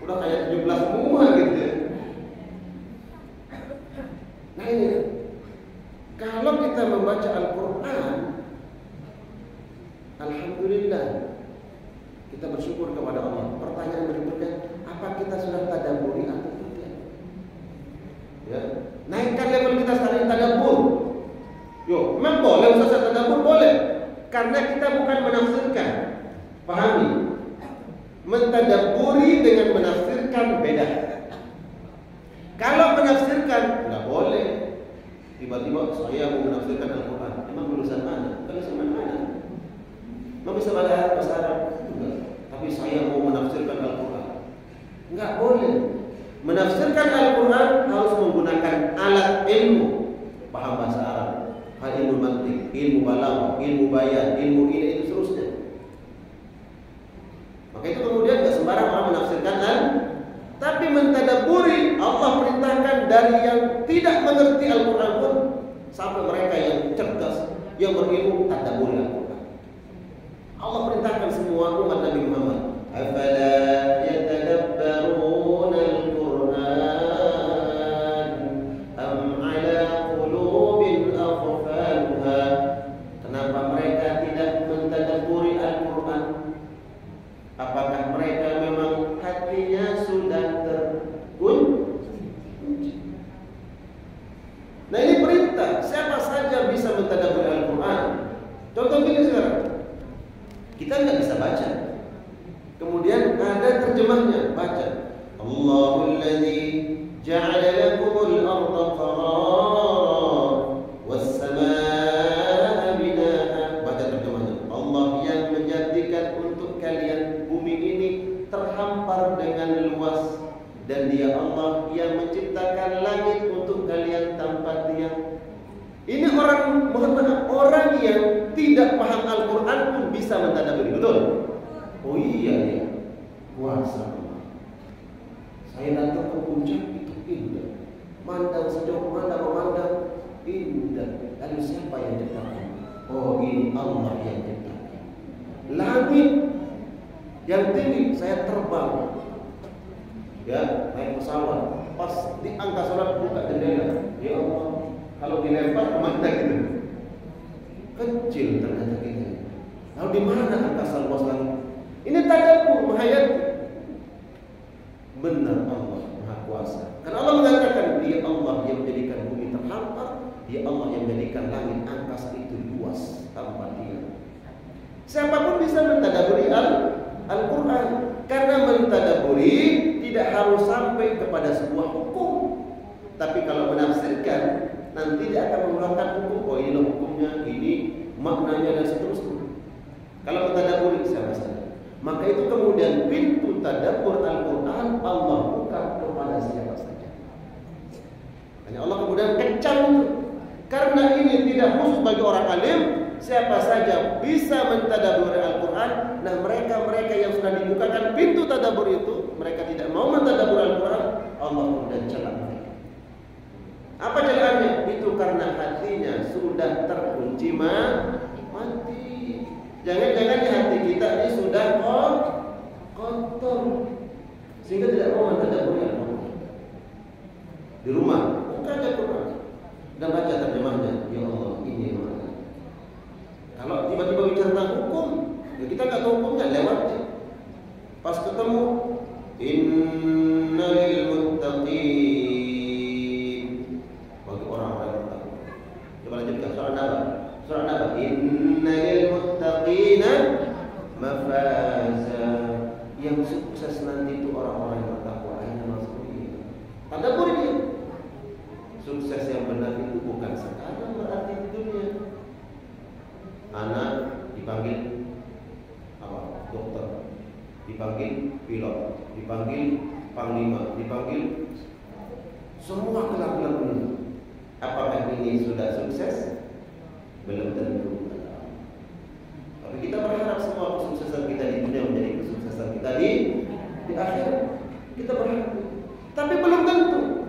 [SPEAKER 1] Udah kayak 17 semua gitu. Nah ini, kalau kita membaca Al-Quran, alhamdulillah, kita bersyukur kepada Allah. Pertanyaan berikutnya, apa kita sudah tadabburi atau tidak? Ya, naikkan level kita sekarang tadabbur. Yo, memang boleh Ustaz tadabbur, boleh. Karena kita bukan menafsirkan. Pahami? Mentadabburi dengan menafsirkan beda. Kalau menafsirkan nggak boleh. Tiba-tiba saya mau menafsirkan Al-Quran. Emang lulusan mana? Lulusan mana? Mau bisa bahasa Arab? Enggak. Tapi saya mau menafsirkan Al-Quran. Enggak boleh. Menafsirkan Al-Quran harus menggunakan alat ilmu. Paham bahasa Arab, ilmu mantik, ilmu balaghah, ilmu bayan, ilmu ini itu seterusnya. Maka itu kemudian tidak sembarang orang menafsirkan tapi mentadabburi. Allah perintahkan dari yang tidak mengerti Al-Quran pun sampai mereka yang cerdas, yang berilmu, tadabburi Al-Quran. Allah perintahkan semua umat Nabi Muhammad. Afala yatadabbaruna Al-Quran am ala qulubin aqfalha. Kenapa mereka tidak mentadabburi Al-Quran? Apakah mereka memang hatinya sudah terkunci? Nah ini perintah. Siapa saja bisa mentadabburi Al-Quran. Contoh gini sekarang, kita nggak bisa baca, kemudian ada terjemahnya, baca Allahul ladzi ja'ala lakumul arda qararan was samaa'a binaa'a. Baca terjemahnya. Allah yang menjadikan untuk kalian bumi ini terhampar dengan luas, dan Dia Allah yang menciptakan langit untuk kalian tanpa tiang. Ini orang, mohon maaf, orang yang tidak paham Al-Quran pun bisa mentadabburi, betul? Oh iya ya, puasa. Saya datang ke puncak itu indah, mandang sejauh mana memandang indah. Lalu siapa yang ciptakan? Oh ini Allah yang ciptakan. Langit yang tinggi, saya terbang, ya naik pesawat, pas di angkasa buka jendela, ya Allah. Kalau dilempar kemana gitu? Kecil ternyata kita. Lalu di mana angkasa luas langit? Ini tadabbur, menghayati. Benar Allah Maha Kuasa. Karena Allah mengatakan Dia Allah yang menjadikan bumi terhampar, Dia Allah yang menjadikan langit angkasa itu luas tanpa tiang. Siapapun bisa mentadabburi Al-Quran. Karena mentadabburi tidak harus sampai kepada sebuah hukum. Tapi kalau menafsirkan, nanti dia akan mengeluarkan hukum. Oh inilah hukumnya, ini maknanya dan seterusnya. Kalau mentadabburi siapa saja, maka itu kemudian pintu tadabbur Al-Quran Allah buka kepada siapa saja. Hanya Allah kemudian kecam itu. Karena ini tidak khusus bagi orang alim, siapa saja bisa mentadabburi Al-Quran. Nah mereka yang sudah dibukakan pintu tadabbur itu, mereka tidak mau mentadabbur Al-Quran, Allah kemudian celah mereka. Apa jalannya? Itu karena hatinya sudah terkunci mati. Jangan-jangan di hati kita ini sudah kotor sehingga tidak mau mentadabburi Al-Quran. Di rumah buka aja Quran dan baca terjemahnya. Ya Allah, ini mana? Kalau tiba-tiba bicara tentang hukum, ya kita nggak tahu hukumnya, lewat. Pas ketemu innal muttaqin, bagi orang-orang yang bertakwa. Coba lanjutkan soal apa? Surah apa? Innal muttaqina mafaza. Yang sukses nanti itu orang-orang yang bertakwa. Ayat masuk ini. Tadabbur ini. Sukses yang benar itu bukan sekarang berarti di dunia. Anak dipanggil apa? Dokter, dipanggil pilot, dipanggil panglima, dipanggil semua gelar-gelar ini. Apakah ini sudah sukses? Belum tentu. Tapi kita berharap semua kesuksesan kita di dunia menjadi kesuksesan kita di akhirat. Kita berharap. Tapi belum tentu.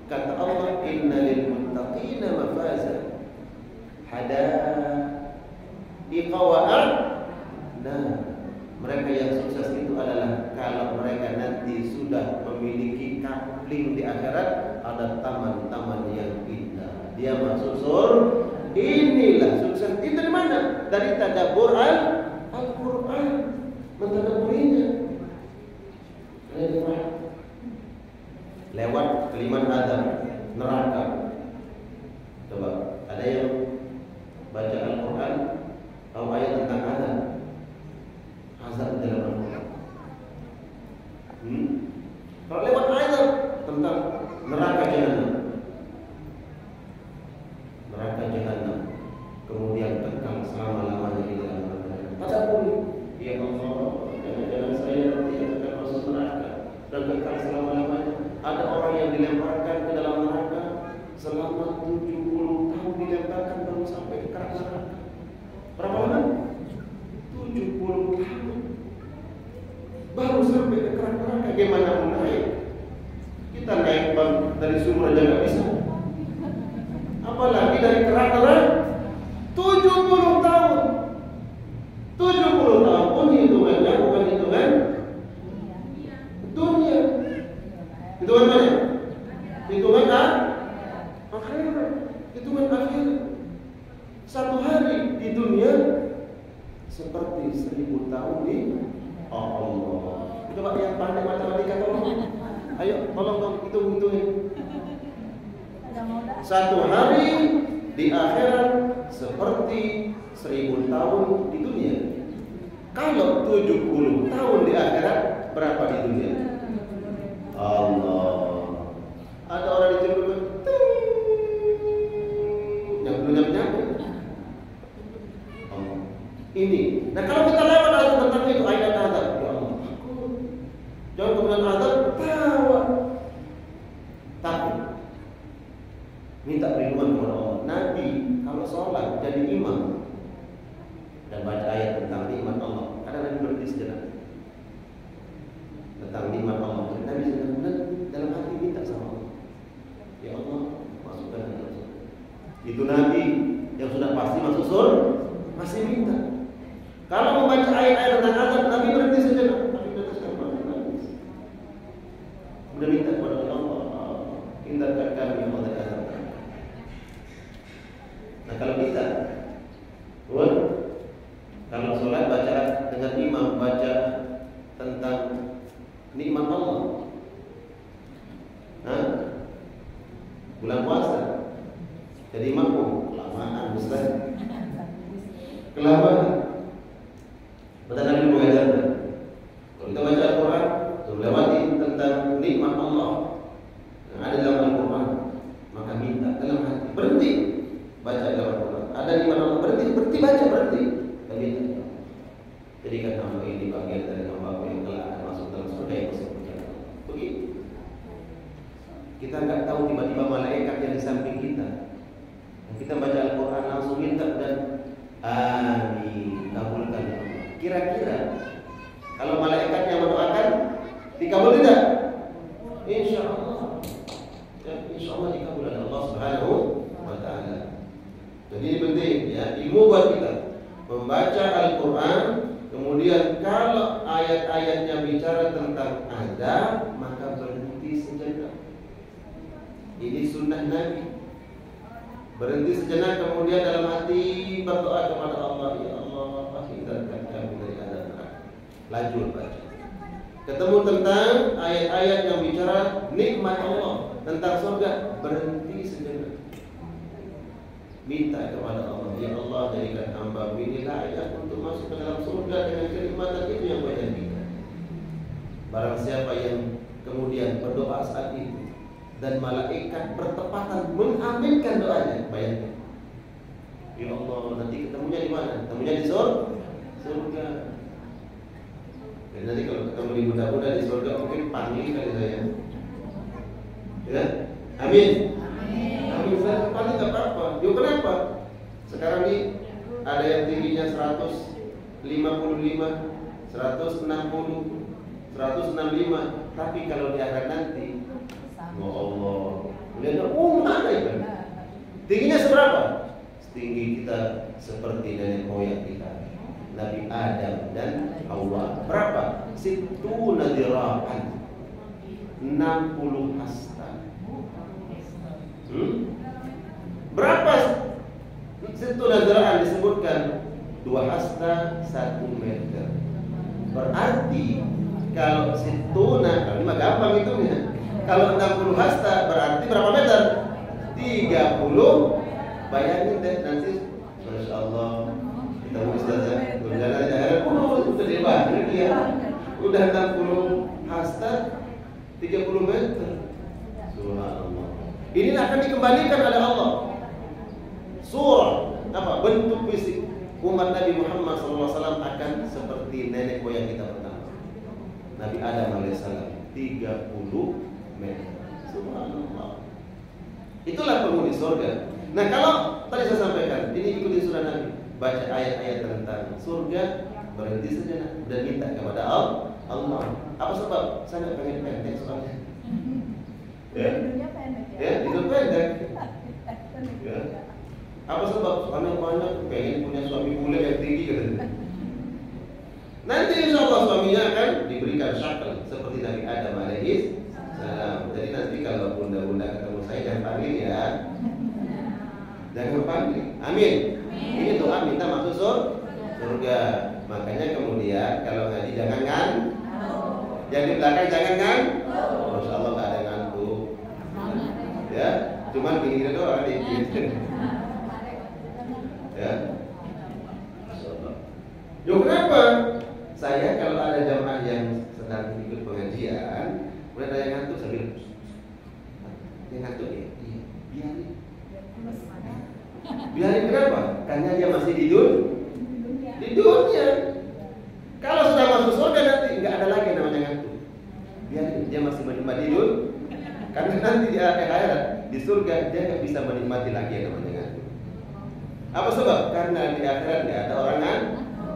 [SPEAKER 1] Kata Allah, innal muttaqina mafaza. Hada'iqa wa'ad. Nah, mereka yang sukses itu adalah kalau mereka nanti sudah memiliki kapling di akhirat, ada taman-taman yang indah. Dia masuk surga. Inilah sukses. Itu dari mana? Dari tadabbur Al-Quran, mentadabburinya. Lewat kalimat azab, neraka. Coba, ada yang baca Al-Quran tahu ayat tentang azab? Azab dalam Al-Quran. Kalau lewat ayat tentang neraka jahanam. Neraka jahanam, kemudian kekal selama-lamanya di dalam neraka. Tadabbur, ya Allah, jangan saya nanti akan masuk neraka dan kekal selama-lamanya. Ada orang yang dilemparkan ke dalam neraka selama 70 tahun dilemparkan baru sampai ke kerak neraka. Berapa lama? 70 tahun baru sampai ke kerak neraka. Gimana mau naik? Kita naik dari sumur aja nggak bisa. Apalagi dari kerak neraka 70 tahun. 70 tahun pun hitungannya bukan hitungan dunia. Hitungan mana? Hitungan akhirat. Hitungan akhirat. Satu hari di dunia seperti 1000 tahun di Allah. Coba yang pandai matematika tolong. Ayo tolong dong hitung-hitungin. Satu hari di akhirat seperti 1000 tahun di dunia. Kalau 70 tahun di akhirat, berapa di dunia? Allah. Ada orang di jemput yang belum nyampe. Allah. Ini. Nah kalau kita lewat ayat tentang itu ayat azab, ya Allah. Jangan kemudian azab ketawa. Takut. Minta perlindungan kepada Allah. Nabi kalau sholat jadi imam dan baca ayat tentang nikmat Allah, kadang Nabi berhenti sejenak tentang nikmat Allah. Nabi sedang dalam hati minta sama Allah, ya Allah masukkan ke dalam surga. Itu Nabi yang sudah pasti masuk surga masih minta. Kalau membaca ayat-ayat tentang azab, Nabi berhenti sejenak. Nabi berhenti nangis. Sudah minta kepada Allah, hindarkan kami Allah dari azab. Nah kalau kita kalau sholat baca dengan imam, baca tentang nikmat Allah. Bulan puasa jadi makmum kelamaan, Ustaz. Kelamaan. Betul Nabi mengajarkan. Kalau kita baca Al-Quran, melewati tentang nikmat Allah yang ada dalam Al-Quran, maka minta dalam hati, berhenti baca dalam Al-Quran. Ada nikmat Allah, berhenti baca, berhenti. Dan minta. Jadikan hamba ini bagian dari hamba yang telah akan masuk dalam surga yang masuk ke dalam. Begitu. Kita nggak tahu tiba-tiba malaikat yang di samping kita. Dan kita baca Al-Quran langsung minta dan amin, kabulkan ya Allah. Kira-kira kalau malaikat yang mendoakan dikabul tidak? Insya Allah. Ya, insya Allah dikabul oleh Allah Subhanahu wa Ta'ala. Jadi ini penting ya, ilmu buat kita membaca Al-Quran. Kemudian kalau ayat-ayatnya bicara tentang azab, maka berhenti sejenak. Ini sunnah Nabi. Berhenti sejenak, kemudian dalam hati berdoa kepada Allah, ya Allah, hindarkan kami dari azab neraka. Lanjut baca. Ketemu tentang ayat-ayat yang bicara nikmat Allah tentang surga, berhenti sejenak. minta kepada Allah, ya Allah jadikan hamba ini layak untuk masuk ke dalam surga dengan kenikmatan itu yang banyak kita. Barang siapa yang kemudian berdoa saat itu dan malaikat bertepatan mengaminkan doanya, bayangkan, ya Allah nanti ketemunya di mana? Ketemunya di surga. Dan nanti kalau ketemu di muda-muda di surga mungkin panggil kali saya. Ya, amin. Amin. Saya paling nggak apa-apa. Yuk kenapa? Sekarang ini ada yang tingginya 155, 160, 165. Tapi kalau di akhirat nanti, oh Allah, lihat mana itu? Tingginya seberapa? Setinggi kita seperti nenek moyang kita, Nabi Adam dan Hawa. Berapa? Situna dira'an, 60 hasta. Berapa situna dira'an disebutkan? 2 hasta 1 meter. Berarti kalau situna, kalau ini mah gampang hitungnya. Kalau 60 hasta berarti berapa meter? 30. Bayangin deh nanti, Masya Allah, kita mau Ustazah berjalan aja, gede banget dia. Udah 60 hasta 30 meter. Subhanallah. Ini akan dikembalikan oleh Allah. Surah apa? Bentuk fisik umat Nabi Muhammad SAW akan seperti nenek moyang kita pertama, Nabi Adam alaihissalam, 30 meter. Subhanallah. Itulah penghuni surga. Nah kalau tadi saya sampaikan, ini ikuti surah Nabi, baca ayat-ayat tentang surga, berhenti sejenak dan minta kepada Allah. Apa sebab? Saya nggak pengen pendek soalnya. Ya, itu pendek. Ya. Apa sebab? Karena banyak pengen punya suami mulia yang tinggi gitu. Nanti insya Allah suaminya akan diberikan syakal seperti Nabi Adam alaihissalam. Jadi nanti kalau bunda-bunda ketemu saya jangan panggil ya. Jangan panggil. Amin. Ini doa minta masuk surga. Makanya kemudian kalau ngaji jangan yang di belakang jangan Masya Allah nggak ada ngantuk. Ya, cuman gini-gini doang dikit. Ya. Yo kenapa? Saya kalau ada jamaah yang sedang ikut pengajian, mulai ada yang ngantuk, saya bilang, dia ngantuk ya? Iya, biarin kenapa? Karena dia masih di dunia. Kalau sudah masuk surga nanti nggak ada lagi namanya ngantuk. Biarin, dia masih menikmati dunia. Karena nanti di akhirat di surga dia nggak bisa menikmati lagi yang namanya ngantuk. Apa sebab? Karena di akhirat nggak ada orang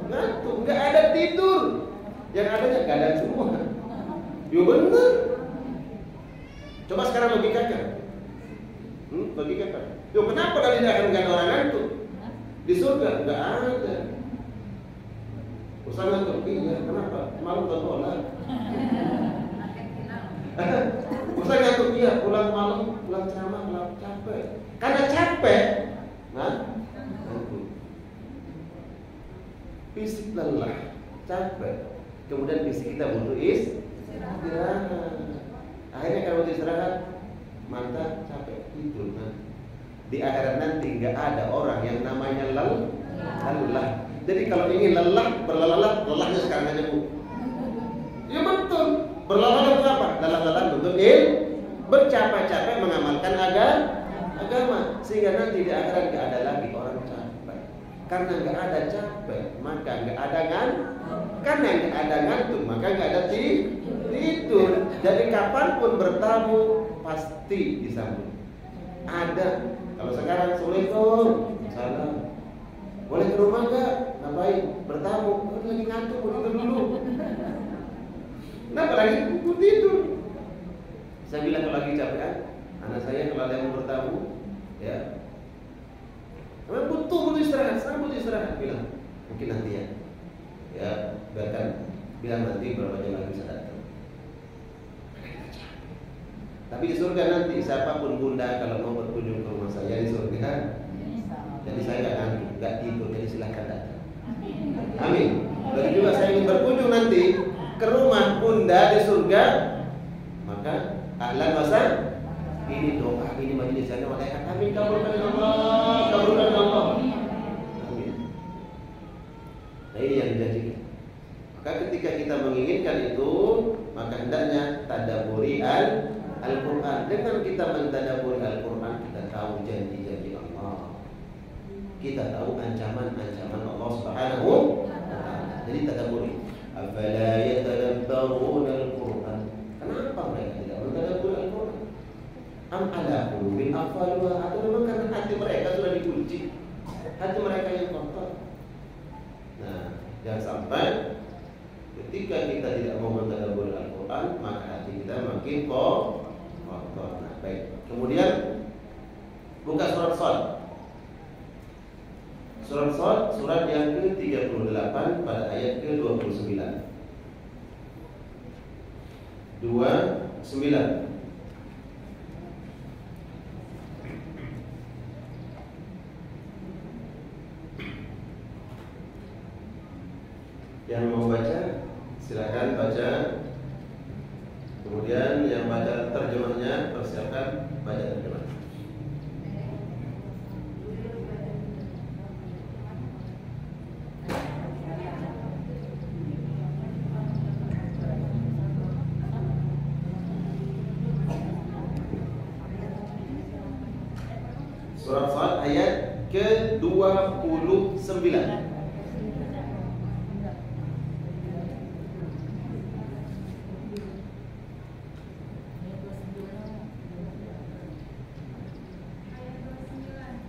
[SPEAKER 1] ngantuk, nggak ada tidur. Yang adanya keadaan semua. Yo benar. Coba sekarang logikakan. Logikakan. Yo kenapa kali ini akan nggak ada orang ngantuk? Di surga nggak ada. Usah ngantuk. Iya, kenapa? Malu nonton bola. Usah ngantuk. Iya, pulang malam, pulang ceramah, pulang capek. Karena capek, fisik lelah, capek. Kemudian fisik kita butuh istirahat. Akhirnya kalau butuh istirahat, mata capek tidur. Di akhirat nanti nggak ada orang yang namanya lelah. Jadi kalau ingin lelah, berlelah, lelahnya sekarang aja bu. Ya betul. Berlelah itu apa? Lelah bentuk bercapek-capek mengamalkan agama, sehingga nanti di akhirat nggak ada lagi orang capek. Karena nggak ada capek, maka nggak ada karena nggak ada ngantuk, maka nggak ada tidur. Jadi kapanpun bertamu pasti disambut. Ada. Kalau sekarang Assalamualaikum, salam. Boleh ke rumah nggak? Ngapain? Bertamu. Lagi ngantuk, mau tidur dulu. Kenapa lagi tidur? Saya bilang kalau lagi capek, anak saya kalau ada yang bertamu, ya, memang butuh istirahat, saya butuh istirahat. Bilang, mungkin nanti ya, biarkan, bilang nanti berapa jam lagi bisa datang. Tapi di surga nanti siapapun bunda kalau mau berkunjung ke rumah saya di surga, jadi saya nggak tidur, jadi silahkan datang. Amin. Dan juga saya ingin berkunjung nanti ke rumah bunda di surga, maka ahlan masa ini doa ini majelis saya malaikat amin kabulkan Allah kabulkan menginginkan itu, maka hendaknya tadabburi Al-Quran. Dengan kita mentadabburi Al-Quran, kita tahu janji-janji Allah, kita tahu ancaman-ancaman Allah Subhanahu wa ta'ala. Jadi tadabburi. Afala yatadabbaruna Al-Quran. Kenapa mereka tidak mentadabburi Al-Quran? Am ala qulubin aqfaluha, atau memang karena hati mereka sudah dikunci, hati mereka yang kotor. Nah, jangan sampai ketika kita tidak mau mentadabburi Al-Quran, maka hati kita makin kotor. Nah, baik. Kemudian buka surat Shad. Surat Shad, surat yang ke-38 pada ayat ke-29. 29. Yang mau baca, silakan baca. Kemudian yang baca terjemahnya, persiapkan baca terjemah. Surat Shad ayat ke-29.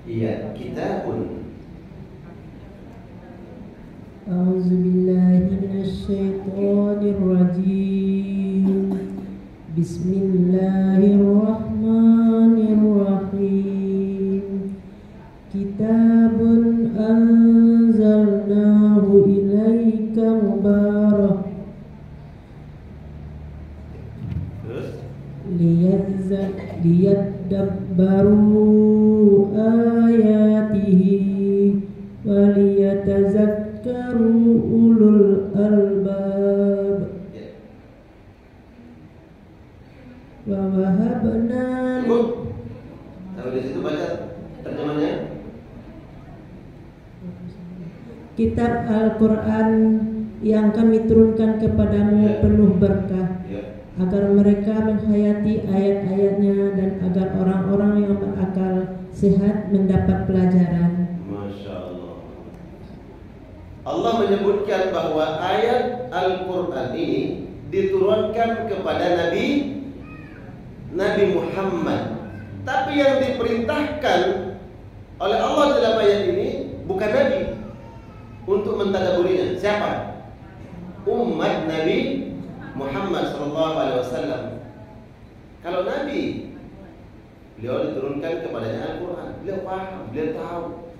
[SPEAKER 1] Iya, kitabun.
[SPEAKER 3] A'udzubillahi minasyaitonirrajim. Bismillahirrahmanirrahim. Kitabun anzalnahu ilaika mubarak liyadabbaru ayatihi waliyatazakkaru ulul albab. Wa wahabna.
[SPEAKER 1] Sampai di situ baca terjemahnya.
[SPEAKER 3] Kitab Al-Quran yang kami turunkan kepadamu penuh berkah, agar mereka menghayati ayat-ayatnya dan agar orang-orang yang berakal sehat mendapat pelajaran.
[SPEAKER 1] Masya Allah. Allah menyebutkan bahwa ayat Al-Quran ini diturunkan kepada Nabi Muhammad. Tapi yang diperintahkan oleh Allah dalam ayat ini bukan Nabi untuk mentadabburinya. Siapa? Umat Nabi Muhammad SAW. Kalau Nabi, beliau diturunkan kepadanya Al-Quran, beliau paham, beliau tahu.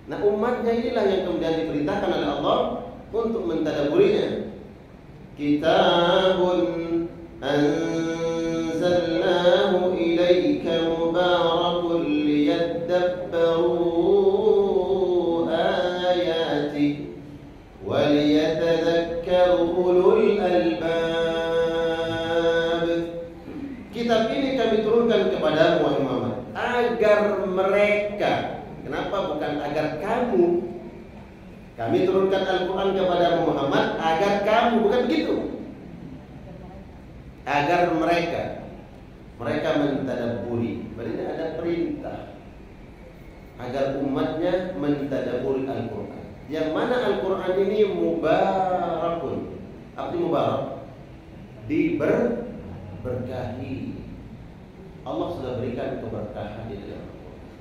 [SPEAKER 1] Nah, umatnya inilah yang kemudian diperintahkan oleh Allah untuk mentadabburinya. Kitabun anzalnahu ilaika mubarakun liyadabbaru ayati waliyatadhakkaru ulul albab. Kitab ini kami turunkan kepadamu wahai Muhammad agar mereka. Kenapa bukan agar kamu? Kami turunkan Al-Quran kepada Muhammad agar kamu, bukan begitu. Agar mereka mentadabburi. Berarti ada perintah agar umatnya mentadabburi Al-Quran. Yang mana Al-Quran ini mubarakun. Apa itu mubarak? Diberkahi. Allah sudah berikan keberkahan di dalam Al-Quran.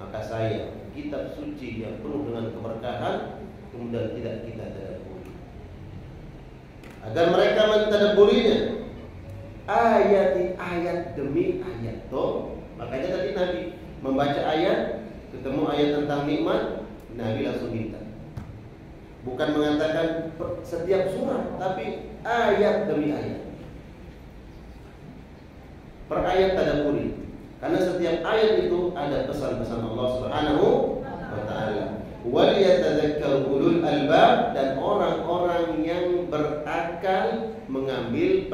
[SPEAKER 1] Maka saya, kitab suci yang penuh dengan keberkahan, kemudian tidak kita tadabburi. Agar mereka mentadabburinya, ayat demi ayat. Makanya tadi Nabi membaca ayat, ketemu ayat tentang nikmat, Nabi langsung minta. Bukan mengatakan setiap surah, tapi ayat demi ayat. Per ayat tadabburi. Karena setiap ayat itu ada pesan-pesan Allah Subhanahu wa ta'ala. Wal yatadzakkaru ulul albab, dan orang-orang yang berakal mengambil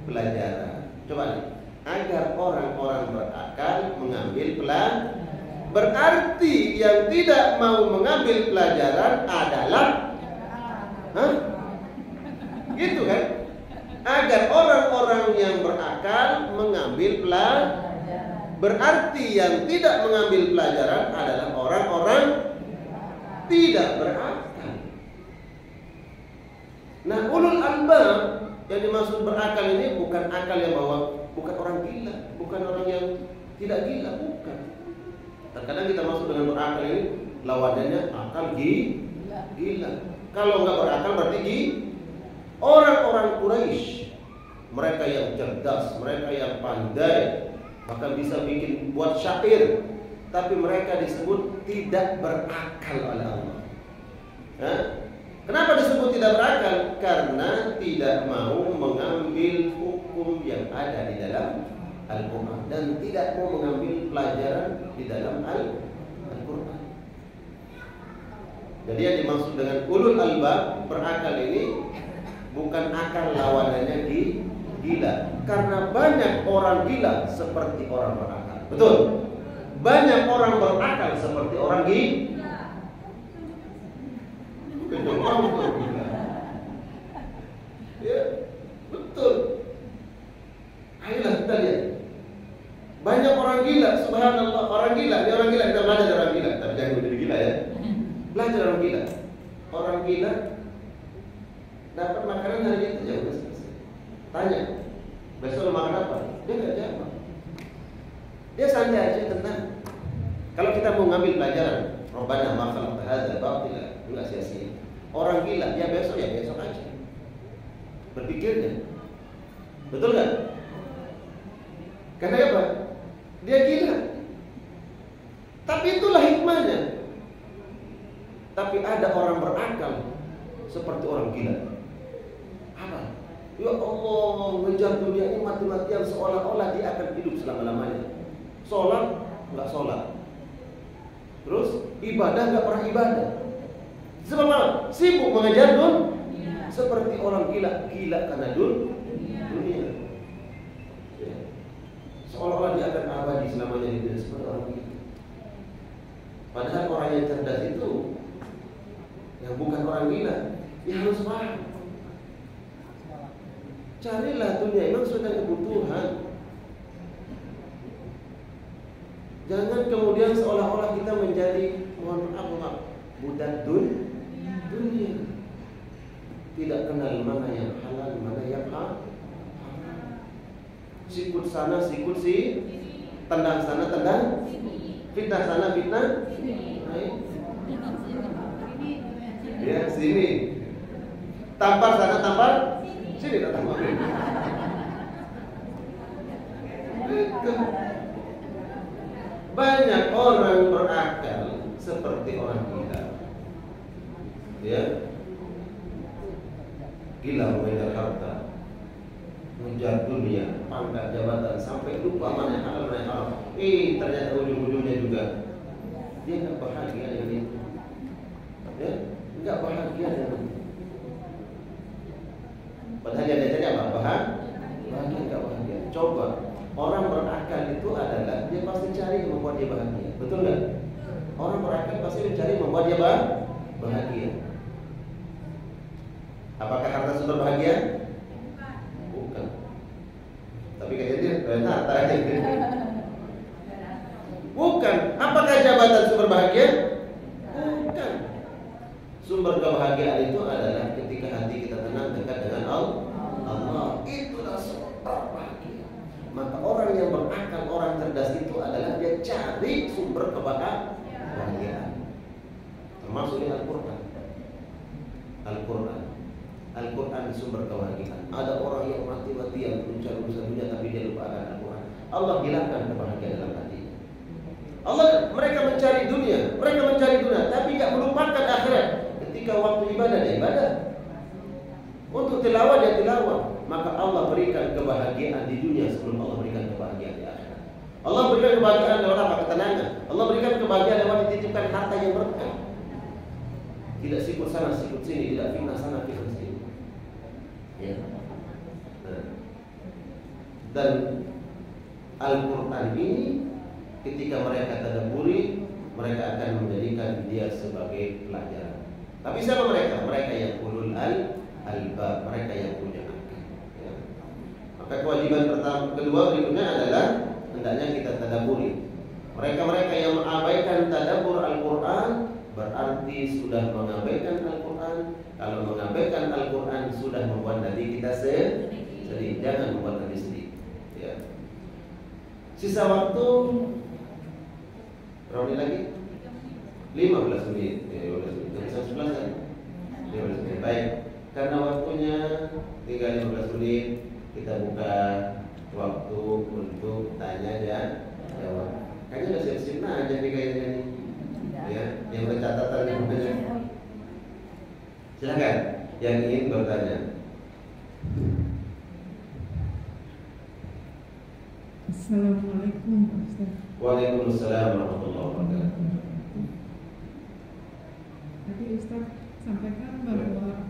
[SPEAKER 1] pelajaran. Coba nih, agar orang-orang berakal mengambil pelajaran. Berarti yang tidak mau mengambil pelajaran adalah Hah? Gitu kan? Agar orang-orang yang berakal mengambil pelajaran. Berarti yang tidak mengambil pelajaran adalah orang-orang tidak berakal. Nah, ulul albab yang dimaksud berakal ini bukan akal yang bukan orang gila, bukan orang yang tidak gila, bukan. Terkadang kita masuk dengan berakal ini lawanannya akal gila. Kalau nggak berakal berarti orang-orang Quraisy, mereka yang cerdas, mereka yang pandai, bahkan bisa buat syair, tapi mereka disebut tidak berakal oleh Allah. Kenapa disebut tidak berakal? Karena tidak mau mengambil hukum yang ada di dalam Al-Quran dan tidak mau mengambil pelajaran di dalam Al-Quran. Jadi yang dimaksud dengan ulul albab berakal ini bukan akal lawanannya gila. Karena banyak orang gila seperti orang berakal. Betul? Banyak orang berakal seperti orang gila. Ya, betul. Ayolah kita lihat. Banyak orang gila, subhanallah. Orang gila, dia orang gila, kita belajar dari orang gila. Tapi jangan jadi gila ya. Belajar orang gila. Orang gila dapat makanan hari itu aja udah selesai. Tanya, besok makan apa? Dia nggak jawab. Dia santai aja, tenang. Kalau kita mau ngambil pelajaran, Rabbana ma khalaqta hadza batila, enggak sia-sia. Orang gila, ya besok aja. Berpikirnya, betul nggak? Karena apa? Dia gila. Tapi itulah hikmahnya. Tapi ada orang berakal seperti orang gila. Apa? Ya Allah, mengejar dunia ini mati-matian seolah-olah dia akan hidup selama-lamanya. Sholat, nggak sholat. Terus ibadah nggak pernah ibadah. Sebab apa? Sibuk mengejar dunia. Seperti orang gila karena dunia. Ya. Seolah-olah dia akan abadi selamanya di dunia seperti orang gila. Padahal orang yang cerdas itu, yang bukan orang gila, ya harus paham. Carilah dunia memang sudah kebutuhan. Jangan kemudian seolah-olah kita menjadi mohon maaf budak dunia. Tidak kenal mana yang halal, mana yang haram. Sikut sana, sikut si, tendang sana, tendang, fitnah sana, fitnah. Ya, sini. Tampar sana, tampar. Sini tak tampar. Banyak orang berakal seperti orang gila. Ya. Gila mengejar harta, mengejar dunia, pangkat jabatan, sampai lupa mana yang halal, mana yang haram. Ternyata ujung-ujungnya juga dia nggak bahagia dengan itu. Ya, nggak bahagia dengan itu. Padahal dia cari apa? Bahagia nggak bahagia. Coba orang berakal itu adalah dia pasti cari yang membuat dia bahagia. Betul nggak? Orang berakal pasti mencari yang membuat dia bahagia. Apakah harta sumber bahagia? Bukan. Tapi kayaknya dia harta aja. Bukan. Apakah jabatan sumber bahagia? Bukan. Sumber kebahagiaan itu adalah ketika hati kita tenang dekat dengan Allah. Itulah sumber bahagia. Maka orang yang berakal, orang cerdas itu adalah dia cari sumber kebahagiaan. Termasuk di Al-Quran. Al-Quran sumber kebahagiaan. Ada orang yang mati-matian mencari urusan dunia tapi dia lupa akan Al-Quran. Allah hilangkan kebahagiaan dalam hatinya. Mereka mencari dunia, tapi tidak melupakan akhirat. Ketika waktu ibadah dia ibadah, untuk tilawah dia tilawah. Maka Allah berikan kebahagiaan di dunia sebelum Allah berikan kebahagiaan di akhirat. Allah berikan kebahagiaan lewat apa? Ketenangan. Allah berikan kebahagiaan lewat dititipkan harta yang berkah. Tidak sikut sana, sikut sini, tidak fitnah sana, fitnah sini. Ya. Dan Al-Quran ini ketika mereka tadabburi, mereka akan menjadikan dia sebagai pelajaran. Tapi siapa mereka? Mereka yang ulul albab, mereka yang punya akal. Ya. Maka kewajiban kedua berikutnya adalah hendaknya kita tadabburi. Mereka-mereka yang mengabaikan tadabbur Al-Quran berarti sudah mengabaikan Al-Quran. Kalau mengabaikan Al-Quran sudah membuat hati kita sedih. Jangan membuat hati sedih. Ya. Sisa waktu berapa menit lagi? 15 menit. 15 menit. Jam 11 kan? 15 menit. Baik. Karena waktunya tinggal 15 menit, kita buka waktu untuk tanya dan jawab. Kayaknya udah siap-siap aja nih kayaknya nih. Ya, yang bercatatan di bukunya. Silakan yang ingin bertanya.
[SPEAKER 3] Assalamualaikum Ustaz.
[SPEAKER 1] Waalaikumsalam warahmatullahi wabarakatuh.
[SPEAKER 3] Tadi Ustaz sampaikan bahwa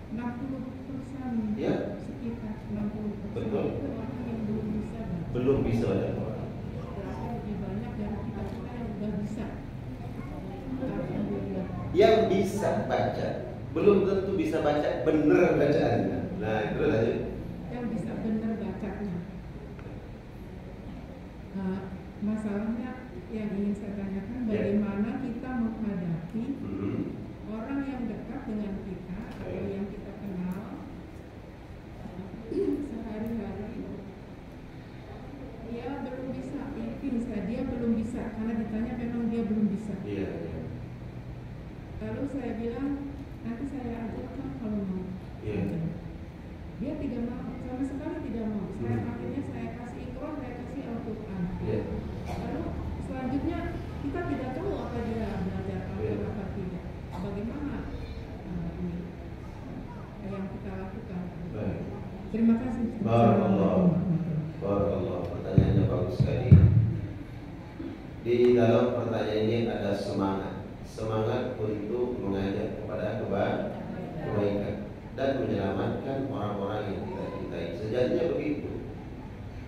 [SPEAKER 3] 60%
[SPEAKER 1] Ya.
[SPEAKER 3] sekitar 60%
[SPEAKER 1] Betul.
[SPEAKER 3] itu orang yang belum bisa baca.
[SPEAKER 1] Belum bisa baca Al-Quran.
[SPEAKER 3] Berarti lebih banyak dari kita yang sudah bisa. Alhamdulillah.
[SPEAKER 1] Yang bisa baca belum tentu bisa baca bener bacaannya. Nah, itu aja.
[SPEAKER 3] Yang bisa benar bacanya. Masalahnya yang ingin saya tanyakan, bagaimana kita menghadapi orang yang dekat dengan kita atau yang kita kenal sehari-hari, dia belum bisa, yakin saya dia belum bisa karena ditanya memang dia belum bisa.
[SPEAKER 1] Iya.
[SPEAKER 3] Lalu saya bilang nanti saya ajarkan kalau mau.
[SPEAKER 1] Iya.
[SPEAKER 3] Dia tidak mau, sama sekali tidak mau. Akhirnya saya kasih Iqra, saya kasih Al-Quran.
[SPEAKER 1] Iya.
[SPEAKER 3] Lalu selanjutnya kita tidak tahu apa dia belajar Al-Quran apa tidak. Bagaimana ini yang kita lakukan?
[SPEAKER 1] Baik.
[SPEAKER 3] Terima kasih.
[SPEAKER 1] Barakallah. Pertanyaannya bagus sekali. Di dalam pertanyaan ini ada semangat untuk mengajak kepada kebaikan dan menyelamatkan orang-orang yang kita cintai. Sejatinya begitu.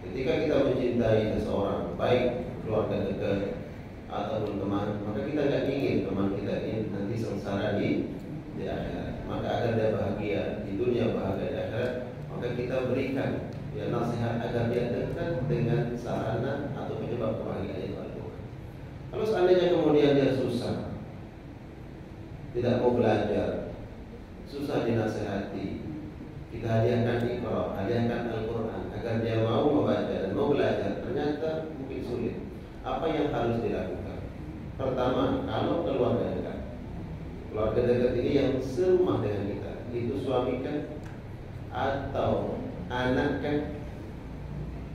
[SPEAKER 1] Ketika kita mencintai seseorang, baik keluarga dekat ataupun teman, maka kita tidak ingin teman kita ini nanti sengsara di akhirat. Maka agar dia bahagia di dunia, bahagia di akhirat, maka kita berikan nasihat agar dia dekat dengan sarana atau penyebab kebahagiaan itu Al-Quran. Kalau seandainya kemudian dia susah, tidak mau belajar, susah dinasihati, kita hadiahkan Iqra, hadiahkan Al-Quran agar dia mau membaca dan mau belajar. Ternyata mungkin sulit. Apa yang harus dilakukan? Pertama, kalau keluarga dekat ini yang serumah dengan kita, itu suami kan atau anak kan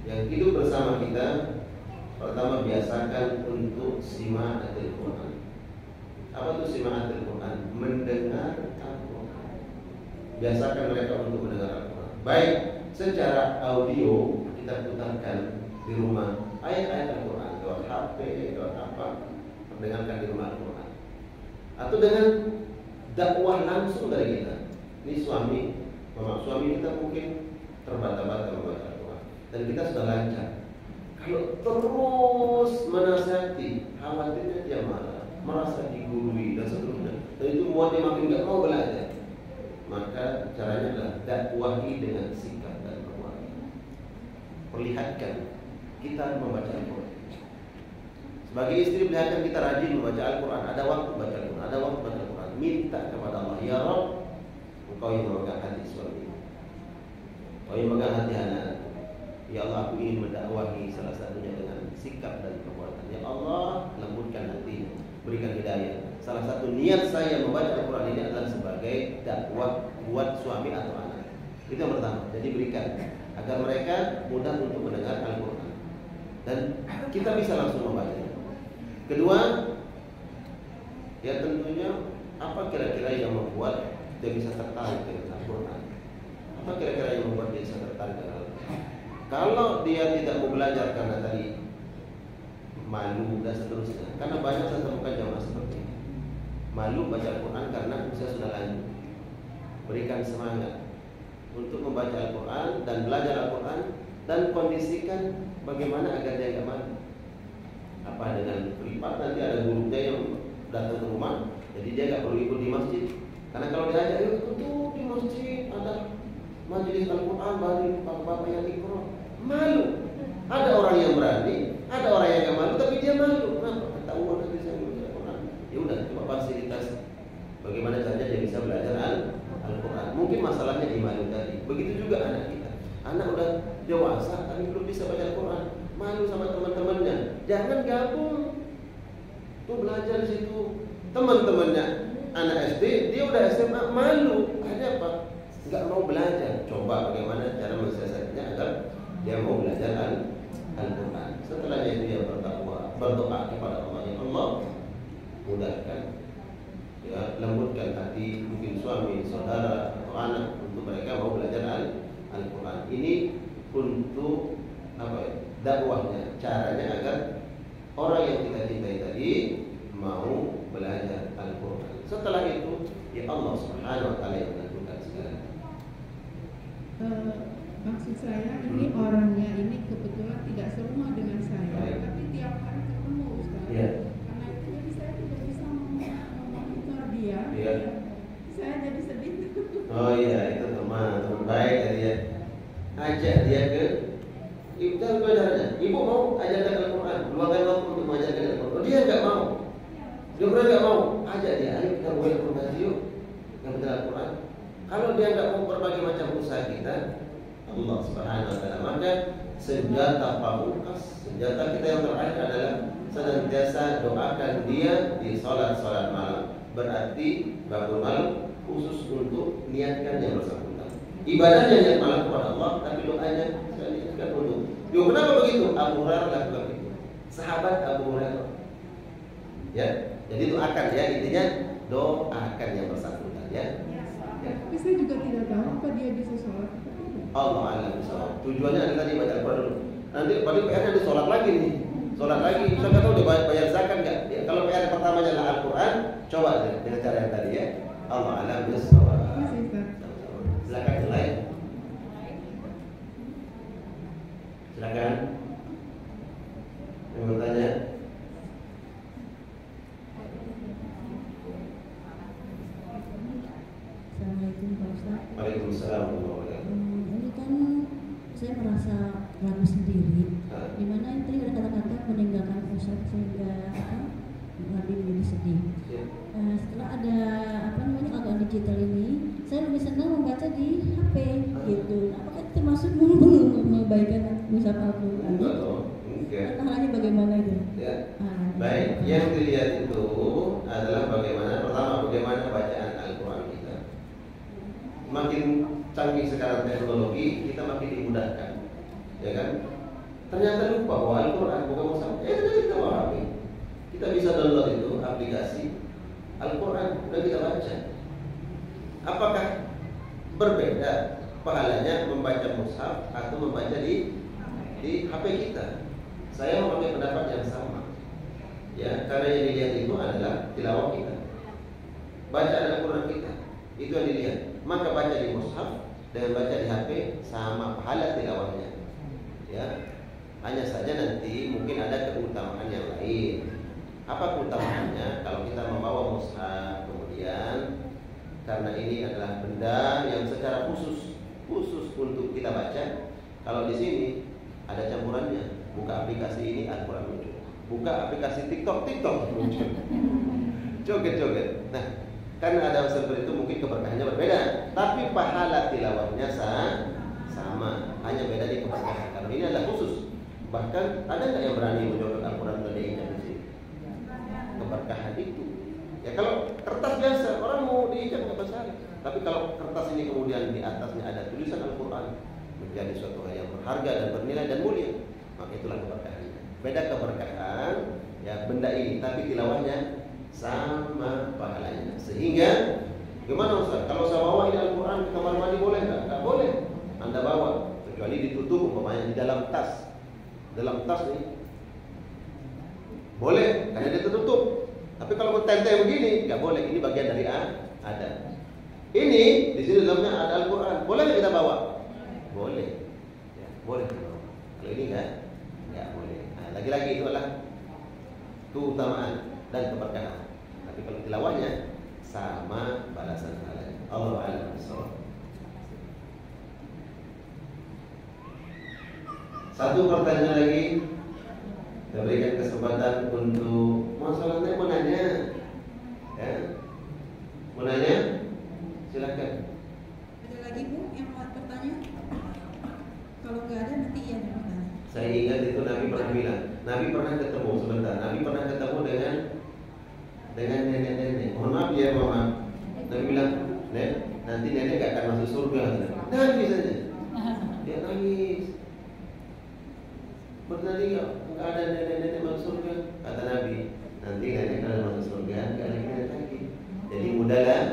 [SPEAKER 1] yang hidup bersama kita, pertama biasakan untuk sima'atul Quran. Apa itu sima'atul Quran? Mendengar Al-Quran. Biasakan mereka untuk mendengar Al-Quran. Baik secara audio, kita putarkan di rumah ayat-ayat Al-Quran lewat HP, lewat apa, mendengarkan di rumah Al-Quran. Atau dengan dakwah langsung dari kita. Ini suami kita mungkin terbata-bata membaca Al-Quran dan kita sudah lancar. Kalau terus menasihati, khawatirnya dia marah, merasa digurui dan seterusnya, dan itu membuat dia makin tidak mau belajar. Maka caranya adalah dakwahi dengan sikap dan perbuatan. Perlihatkan kita membaca Al-Quran. Sebagai istri, perlihatkan kita rajin membaca Al-Quran. Ada waktu baca Al-Quran, ada waktu baca Al-Quran. Minta kepada Allah, ya Rabb, Engkau yang memegang hati suami, Engkau yang memegang hati anak. Ya Allah, aku ingin mendakwahi salah satunya dengan sikap dan perbuatan. Ya Allah, lembutkan hatinya, berikan hidayah. Salah satu niat saya membaca Al-Quran ini adalah sebagai dakwah buat suami atau anak. Itu yang pertama. Jadi berikan agar mereka mudah untuk mendengar Al-Quran dan kita bisa langsung membacanya. Kedua, ya tentunya apa kira-kira yang membuat dia bisa tertarik dengan Al-Quran? Apa kira-kira yang membuat dia bisa tertarik dengan Al-Quran? Kalau dia tidak mau belajar karena tadi malu dan seterusnya, karena banyak saya temukan jamaah seperti ini. Malu baca Al-Quran karena usia sudah lanjut. Berikan semangat untuk membaca Al-Quran dan belajar Al-Quran dan kondisikan bagaimana agar dia tidak malu. Apa dengan privat nanti ada gurunya yang datang ke rumah, Jadi dia nggak perlu ikut di masjid. Karena kalau diajak ikut tuh di masjid ada majelis Al-Quran, bapak yang ikut malu. Ada orang yang berani, ada orang yang nggak malu, tapi dia malu. Kenapa? Ketahuan nanti saya baca Al-Quran. Ya udah, cuma fasilitas. Bagaimana caranya dia bisa belajar Al-Quran? Mungkin masalahnya di malu tadi. Begitu juga anak kita. Anak udah dewasa tapi belum bisa baca Al-Quran, malu sama teman-temannya. Jangan gabung. Tuh belajar di situ. Teman-temannya anak SD, dia udah SMA, malu. Ada apa? Enggak mau belajar. Coba bagaimana cara mensiasatinya agar dia mau belajar Al-Quran. Setelahnya itu dia berdoa kepada Allah, ya Allah, mudahkan, ya, lembutkan hati mungkin suami, saudara atau anak untuk mereka mau belajar Al-Quran. Ini untuk apa ya? Dakwahnya, caranya agar orang yang kita cintai tadi mau belajar Al-Quran. Setelah itu, ya Allah Subhanahu wa taala yang menentukan segala.
[SPEAKER 3] Maksud saya ini orangnya ini kebetulan tidak serumah dengan saya, tapi tiap hari ketemu Ustaz.
[SPEAKER 1] Ya.
[SPEAKER 3] Karena itu jadi saya tidak bisa memonitor dia.
[SPEAKER 1] Ya.
[SPEAKER 3] Saya jadi sedih.
[SPEAKER 1] Oh iya, itu teman baik tadi ya. Ajak dia ke ibu dan belajarnya. Ibu mau ajarkan Al-Quran, luangkan waktu untuk mengajarkan Al-Quran. Dia nggak mau. Dia pernah nggak mau. Ajak dia, ayo kita mulai Al-Quran yuk, yang betul Al-Quran. Kalau dia nggak mau berbagai macam usaha kita, Allah Subhanahu wa taala, maka senjata pamungkas, senjata kita yang terakhir adalah senantiasa doakan dia di sholat malam. Berarti bangun malam khusus untuk niatkan yang bersangkutan. Ibadahnya niat malam kepada Allah, tapi doanya saya niatkan untuk. Yo, kenapa begitu? Abu Hurairah lakukan itu. Sahabat Abu Hurairah. Ya, jadi doakan ya, intinya doakan yang bersangkutan ya.
[SPEAKER 3] Tapi saya juga tidak tahu apa dia bisa sholat.
[SPEAKER 1] Allah alam bisawab. Tujuannya adalah tadi baca Al-Quran dulu. Nanti paling PR-nya ada sholat lagi nih. Sholat lagi. Bisa nggak tahu dia bayar zakat nggak? Ya, kalau PR pertamanya adalah Al-Quran, coba deh dengan cara yang tadi ya. Allah alam bisawab. Silakan yang lain. Silakan. Yang mau tanya?
[SPEAKER 4] Assalamualaikum Pak Ustaz.
[SPEAKER 1] Waalaikumsalam.
[SPEAKER 4] Ini kan saya merasa ragu sendiri. Di mana tadi ada kata-kata meninggalkan Ustaz sehingga Nabi menjadi sedih. Setelah ada Al-Quran digital ini, saya lebih senang membaca di HP gitu. Apakah itu termasuk mengabaikan mushaf Al-Quran?
[SPEAKER 1] Enggak dong. Enggak.
[SPEAKER 4] Tantangannya bagaimana itu?
[SPEAKER 1] Ya. Baik, yang dilihat itu adalah bagaimana bacaan Al-Quran kita. Makin canggih sekarang teknologi, kita makin dimudahkan, ya kan? Ternyata lupa bahwa Al-Quran bukan mushaf. Kita pahami. Kita bisa download itu aplikasi Al-Quran, udah kita baca. Apakah berbeda pahalanya membaca mushaf atau membaca di HP kita? Saya memakai pendapat yang sama. Ya, karena yang dilihat itu adalah tilawah kita, bacaan Al-Quran kita, itu yang dilihat. Maka baca di mushaf dengan baca di HP sama pahala tilawahnya. Ya, hanya saja nanti mungkin ada keutamaan yang lain. Apa keutamaannya? Kalau kita membawa mushaf, kemudian karena ini adalah benda yang secara khusus untuk kita baca. Kalau di sini ada campurannya. Buka aplikasi ini Al-Quran muncul. Buka aplikasi TikTok muncul. Joget. Nah, karena ada seperti itu mungkin keberkahannya berbeda, tapi pahala tilawahnya sama, hanya beda di keberkahan. Kalau ini adalah khusus. Bahkan ada nggak yang berani mencoba Al-Quran dan diinjak di sini? Keberkahan itu. Ya kalau kertas biasa orang mau diinjak nggak masalah. Tapi kalau kertas ini kemudian di atasnya ada tulisan Al-Quran, menjadi suatu hal yang berharga dan bernilai dan mulia, maka itulah keberkahannya. Beda keberkahan ya benda ini, tapi tilawahnya sama pahalanya. Sehingga gimana Ustaz? Kalau saya bawa ini Al-Quran ke kamar mandi boleh nggak? Nggak boleh. Anda bawa kecuali ditutup umpamanya di dalam tas. Dalam tas nih boleh karena dia tertutup. Tapi kalau tenteng begini nggak boleh. Ini bagian dari ada. Ini di sini dalamnya ada Al-Quran. Boleh nggak kita bawa? Boleh. Ya, boleh. Kalau ini nggak boleh. Nah, lagi-lagi itu adalah keutamaan dan keberkahan. Nah, Tapi kalau tilawahnya sama balasan pahalanya. Allahu a'lam bishawab. Satu pertanyaan lagi. Saya berikan kesempatan untuk masalahnya mau nanya, ya, mau nanya, silakan.
[SPEAKER 5] Ada lagi Bu yang mau bertanya? Kalau nggak ada nanti iya yang bertanya.
[SPEAKER 1] Saya ingat itu Nabi pernah bilang, Nabi pernah ketemu sebentar, Nabi pernah ketemu dengan nenek-nenek. Mohon maaf ya mama. Nabi bilang, Nek, nanti nenek gak akan masuk surga. Nangis saja. Dia nangis. Bertanya nggak ada nenek-nenek masuk surga. Kata Nabi, nanti nenek kalau masuk surga nggak ada nenek lagi. Jadi mudahlah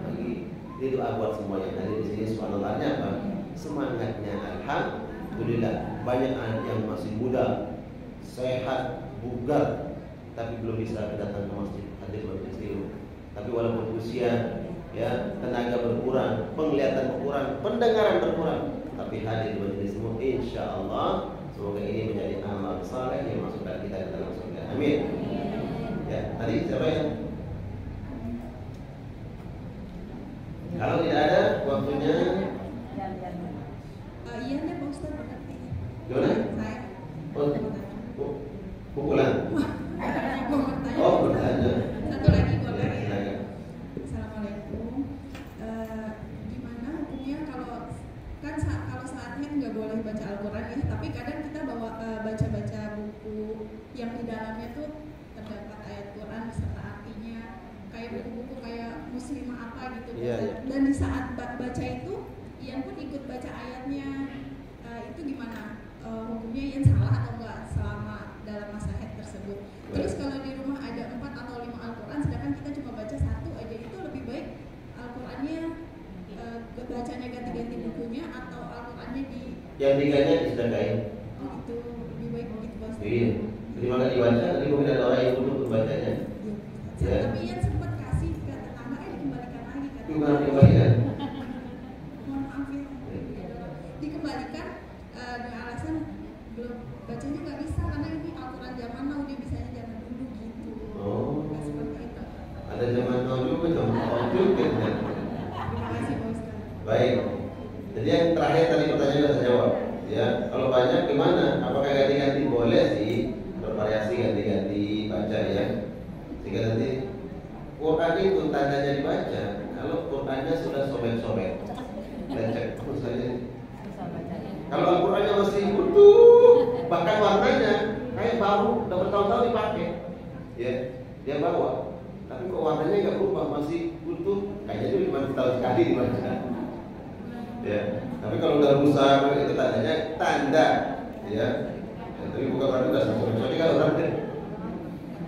[SPEAKER 1] lagi. Ini doa buat semua yang ada di sini. Subhanallahnya apa? Semangatnya alhamdulillah. Banyak anak yang masih muda, sehat, bugar, tapi belum bisa datang ke masjid, hadir majelis ilmu. Tapi walaupun usia, ya, tenaga berkurang, penglihatan berkurang, pendengaran berkurang, tapi hadir di majelis ilmu, insya Allah. Semoga ini menjadi amal saleh yang masukkan kita ke dalam surga. Amin. Ya, tadi siapa ya? Kalau tidak ada waktunya.
[SPEAKER 5] Iya deh Pak Ustaz berarti.
[SPEAKER 1] Gimana?
[SPEAKER 5] Saya.
[SPEAKER 1] Pukulan.
[SPEAKER 5] Bertanya.
[SPEAKER 1] Oh, bertanya.
[SPEAKER 5] Satu lagi boleh.
[SPEAKER 1] Ya, silakan.
[SPEAKER 5] Assalamualaikum. Gimana hukumnya kalau saatnya nggak boleh baca Al-Quran ya, tapi kadang kita baca-baca buku yang di dalamnya tuh terdapat ayat Quran beserta artinya, kayak buku-buku kayak Muslimah apa gitu.
[SPEAKER 1] Yeah.
[SPEAKER 5] Dan di saat baca itu, Ian pun ikut baca ayatnya. Itu gimana hukumnya? Ian salah atau enggak selama dalam masa haid tersebut? Terus kalau di rumah ada 4 atau 5 Al-Quran, sedangkan kita cuma baca 1 aja, itu lebih baik Al-Qurannya bacanya ganti-ganti bukunya atau Al-Qurannya
[SPEAKER 1] yang tiganya disedekahin.
[SPEAKER 5] Oh gitu, lebih baik begitu Bos.
[SPEAKER 1] Iya. Jadi maka dibaca, nanti mungkin ada orang yang butuh membacanya.
[SPEAKER 5] Ya. Tapi Ian sempat kasih ke tetangga, dikembalikan lagi kan?
[SPEAKER 1] Bukan dikembalikan.
[SPEAKER 5] Mohon maaf ya. Dikembalikan dengan alasan belum bacanya nggak bisa karena ini Al-Quran zaman now, dia bisanya zaman dulu gitu.
[SPEAKER 1] Oh.
[SPEAKER 5] Nggak seperti itu.
[SPEAKER 1] Ada zaman now juga, zaman now juga.
[SPEAKER 5] Terima kasih Pak Ustaz.
[SPEAKER 1] Baik. Jadi yang terakhir tadi pertanyaan sudah saya jawab. Ya, kalau banyak gimana? Apakah ganti-ganti? Boleh sih, bervariasi ganti-ganti baca ya. Sehingga nanti Quran itu tandanya dibaca. Kalau Qurannya sudah sobek-sobek, lecek misalnya. Kalau Al-Qurannya masih utuh, bahkan warnanya kayak baru, udah bertahun-tahun dipakai, ya, dia bawa. Tapi kok warnanya nggak berubah, masih utuh, kayaknya itu 5 tahun sekali dibaca. Ya, tapi kalau udah rusak itu tandanya tanda, ya. Tapi bukan berarti udah sobek-sobek kan orang.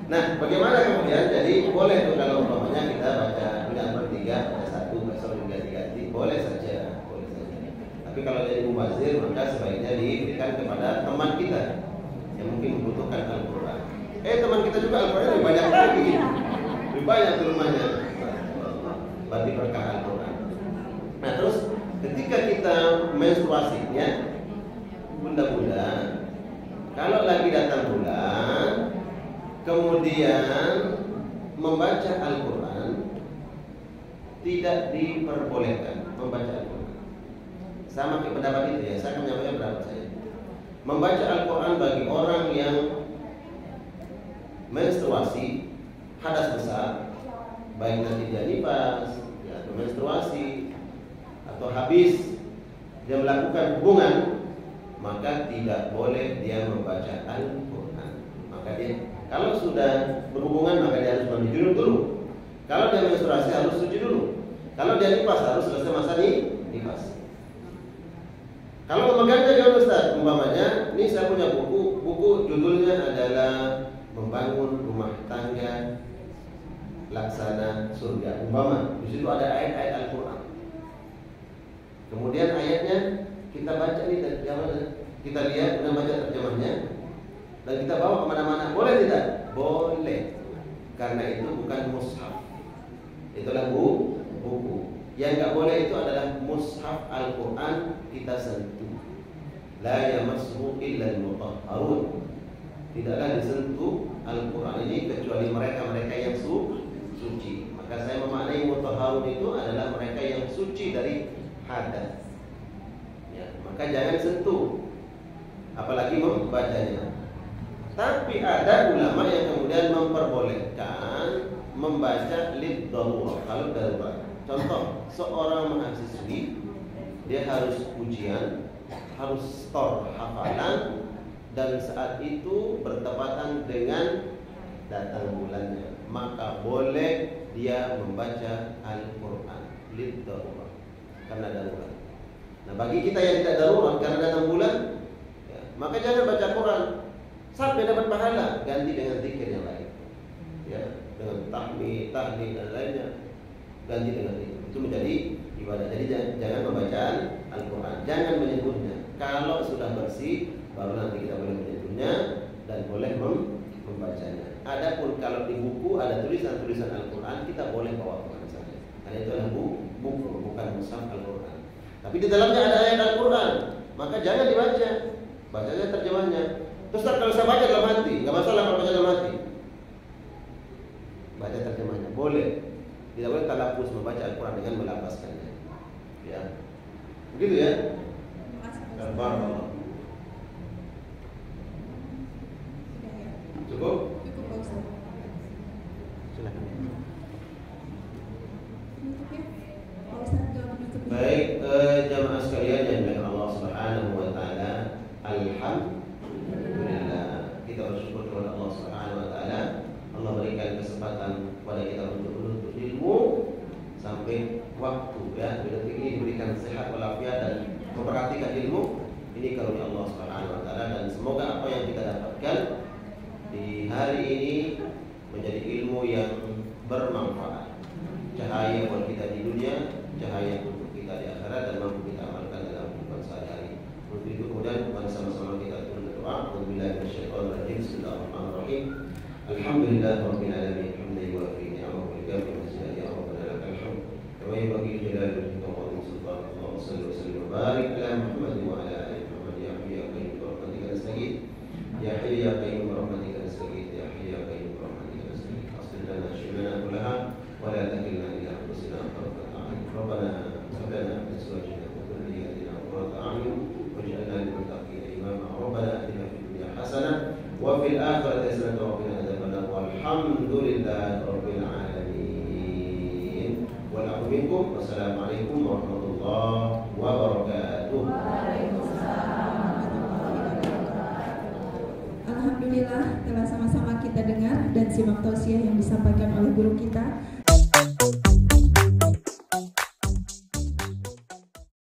[SPEAKER 1] Nah, bagaimana kemudian? Jadi boleh tuh kalau umpamanya kita baca dengan bertiga, baca 1, besok ganti-ganti, boleh saja, boleh saja. Tapi kalau jadi mubazir, maka sebaiknya diberikan kepada teman kita yang mungkin membutuhkan Al-Quran. Teman kita juga Al-Quran lebih banyak lagi, lebih banyak di rumahnya. Berarti berkah Al-Quran. Nah, terus ketika kita menstruasi, ya, bunda-bunda, kalau lagi datang bulan, kemudian membaca Al-Quran, tidak diperbolehkan membaca Al-Quran. Sama kayak pendapat itu ya, saya akan menyampaikan pendapat saya. Membaca Al-Quran bagi orang yang menstruasi, hadas besar, baik nanti dia nifas, ya, atau menstruasi, atau habis dia melakukan hubungan, maka tidak boleh dia membaca Al-Quran. Maka dia, kalau sudah berhubungan, maka dia harus mandi junub dulu. Kalau dia menstruasi harus suci dulu. Kalau dia nifas harus selesai masa nifas. Kalau memegangnya jangan Ustaz, umpamanya, ini saya punya buku judulnya adalah Membangun Rumah Tangga Laksana Surga. Umpama, di situ ada ayat-ayat Al-Quran. Kemudian ayatnya kita baca nih, kita lihat, kita baca terjemahnya, dan kita bawa kemana-mana. Boleh tidak? Boleh. Karena itu bukan mushaf. Itulah buku. Yang nggak boleh itu adalah mushaf Al-Quran kita sentuh. La yamassuhu illa al-mutahharun. Tidaklah disentuh Al-Quran ini kecuali mereka yang suci. hadas. Ya, maka jangan sentuh, apalagi membacanya. Tapi ada ulama yang kemudian memperbolehkan membaca lid darurah kalau darurat. Contoh, seorang mahasiswi dia harus ujian, harus store hafalan, dan saat itu bertepatan dengan datang bulannya, maka boleh dia membaca Al-Quran lid darurah karena darurat. Nah, bagi kita yang tidak darurat karena datang bulan, ya, maka jangan baca Quran sampai dapat pahala, ganti dengan zikir yang lain, ya, dengan tahmid, tahlil dan lainnya, ganti dengan itu menjadi ibadah. Jadi jangan membacaan Al-Quran, jangan menyebutnya. Kalau sudah bersih, baru nanti kita boleh menyebutnya dan boleh membacanya. Adapun kalau di buku ada tulisan-tulisan Al-Quran, kita boleh bawa Quran saja, karena itu adalah buku, bukan mushaf Al-Quran. Tapi di dalamnya ada ayat Al-Quran, maka jangan dibaca, baca saja terjemahnya. Terus kalau saya baca dalam hati, nggak masalah kalau baca dalam hati, baca terjemahnya boleh. Tidak boleh talafuz membaca Al-Quran dengan melafazkannya. Ya, begitu ya. Barakallah. Cukup?
[SPEAKER 5] Cukup Pak Ustaz.
[SPEAKER 1] Silakan.
[SPEAKER 5] Penutupnya, Pak Ustaz jawab penutupnya.
[SPEAKER 1] Baik, jamaah sekalian yang dimuliakan Allah Subhanahu wa taala, alhamdulillah kita bersyukur kepada Allah Subhanahu wa taala. Allah berikan kesempatan kepada kita untuk menuntut ilmu sampai waktu, ya, detik ini diberikan sehat walafiat dan memperhatikan ilmu. Ini karunia Allah Subhanahu wa taala, dan semoga apa yang kita dapatkan di hari ini menjadi ilmu yang bermanfaat, cahaya buat kita di dunia, cahaya untuk kita di akhirat, dan mampu kita amalkan dalam kehidupan sehari-hari. Untuk itu kemudian mari sama-sama kita berdoa. Alhamdulillah minasyaitonirrajim. Bismillahirrahmanirrahim. Alhamdulillahirabbil alamin. Hamdan wa fi ni'amahu wa ghafir masjid ya rabbana lakal hamd. Wa yabghi jalali wajhika wa sultan. Allahumma shalli wa sallim wa barik ala Muhammad wa ala ali Muhammad ya hayy ya qayyum bi rahmatika nastaghith. Ya hayy ya qayyum bi rahmatika nastaghith. Ya hayy ya qayyum bi rahmatika nastaghith. Aslih lana shay'ana kullaha wa la takilna ila anfusina tarfata 'ain. Rabbana hab lana min azwajina wa dhurriyyatina qurrata a'yun waj'alna lil muttaqina imama. Rabbana atina fid dunya hasanah wa fil akhirati hasanah wa qina adzabannar. Walhamdulillahi rabbil alamin. Wa na'udzu bikum. Wassalamualaikum warahmatullahi wabarakatuh.
[SPEAKER 5] Alhamdulillah telah sama-sama kita dengar dan simak tausiah yang disampaikan oleh guru kita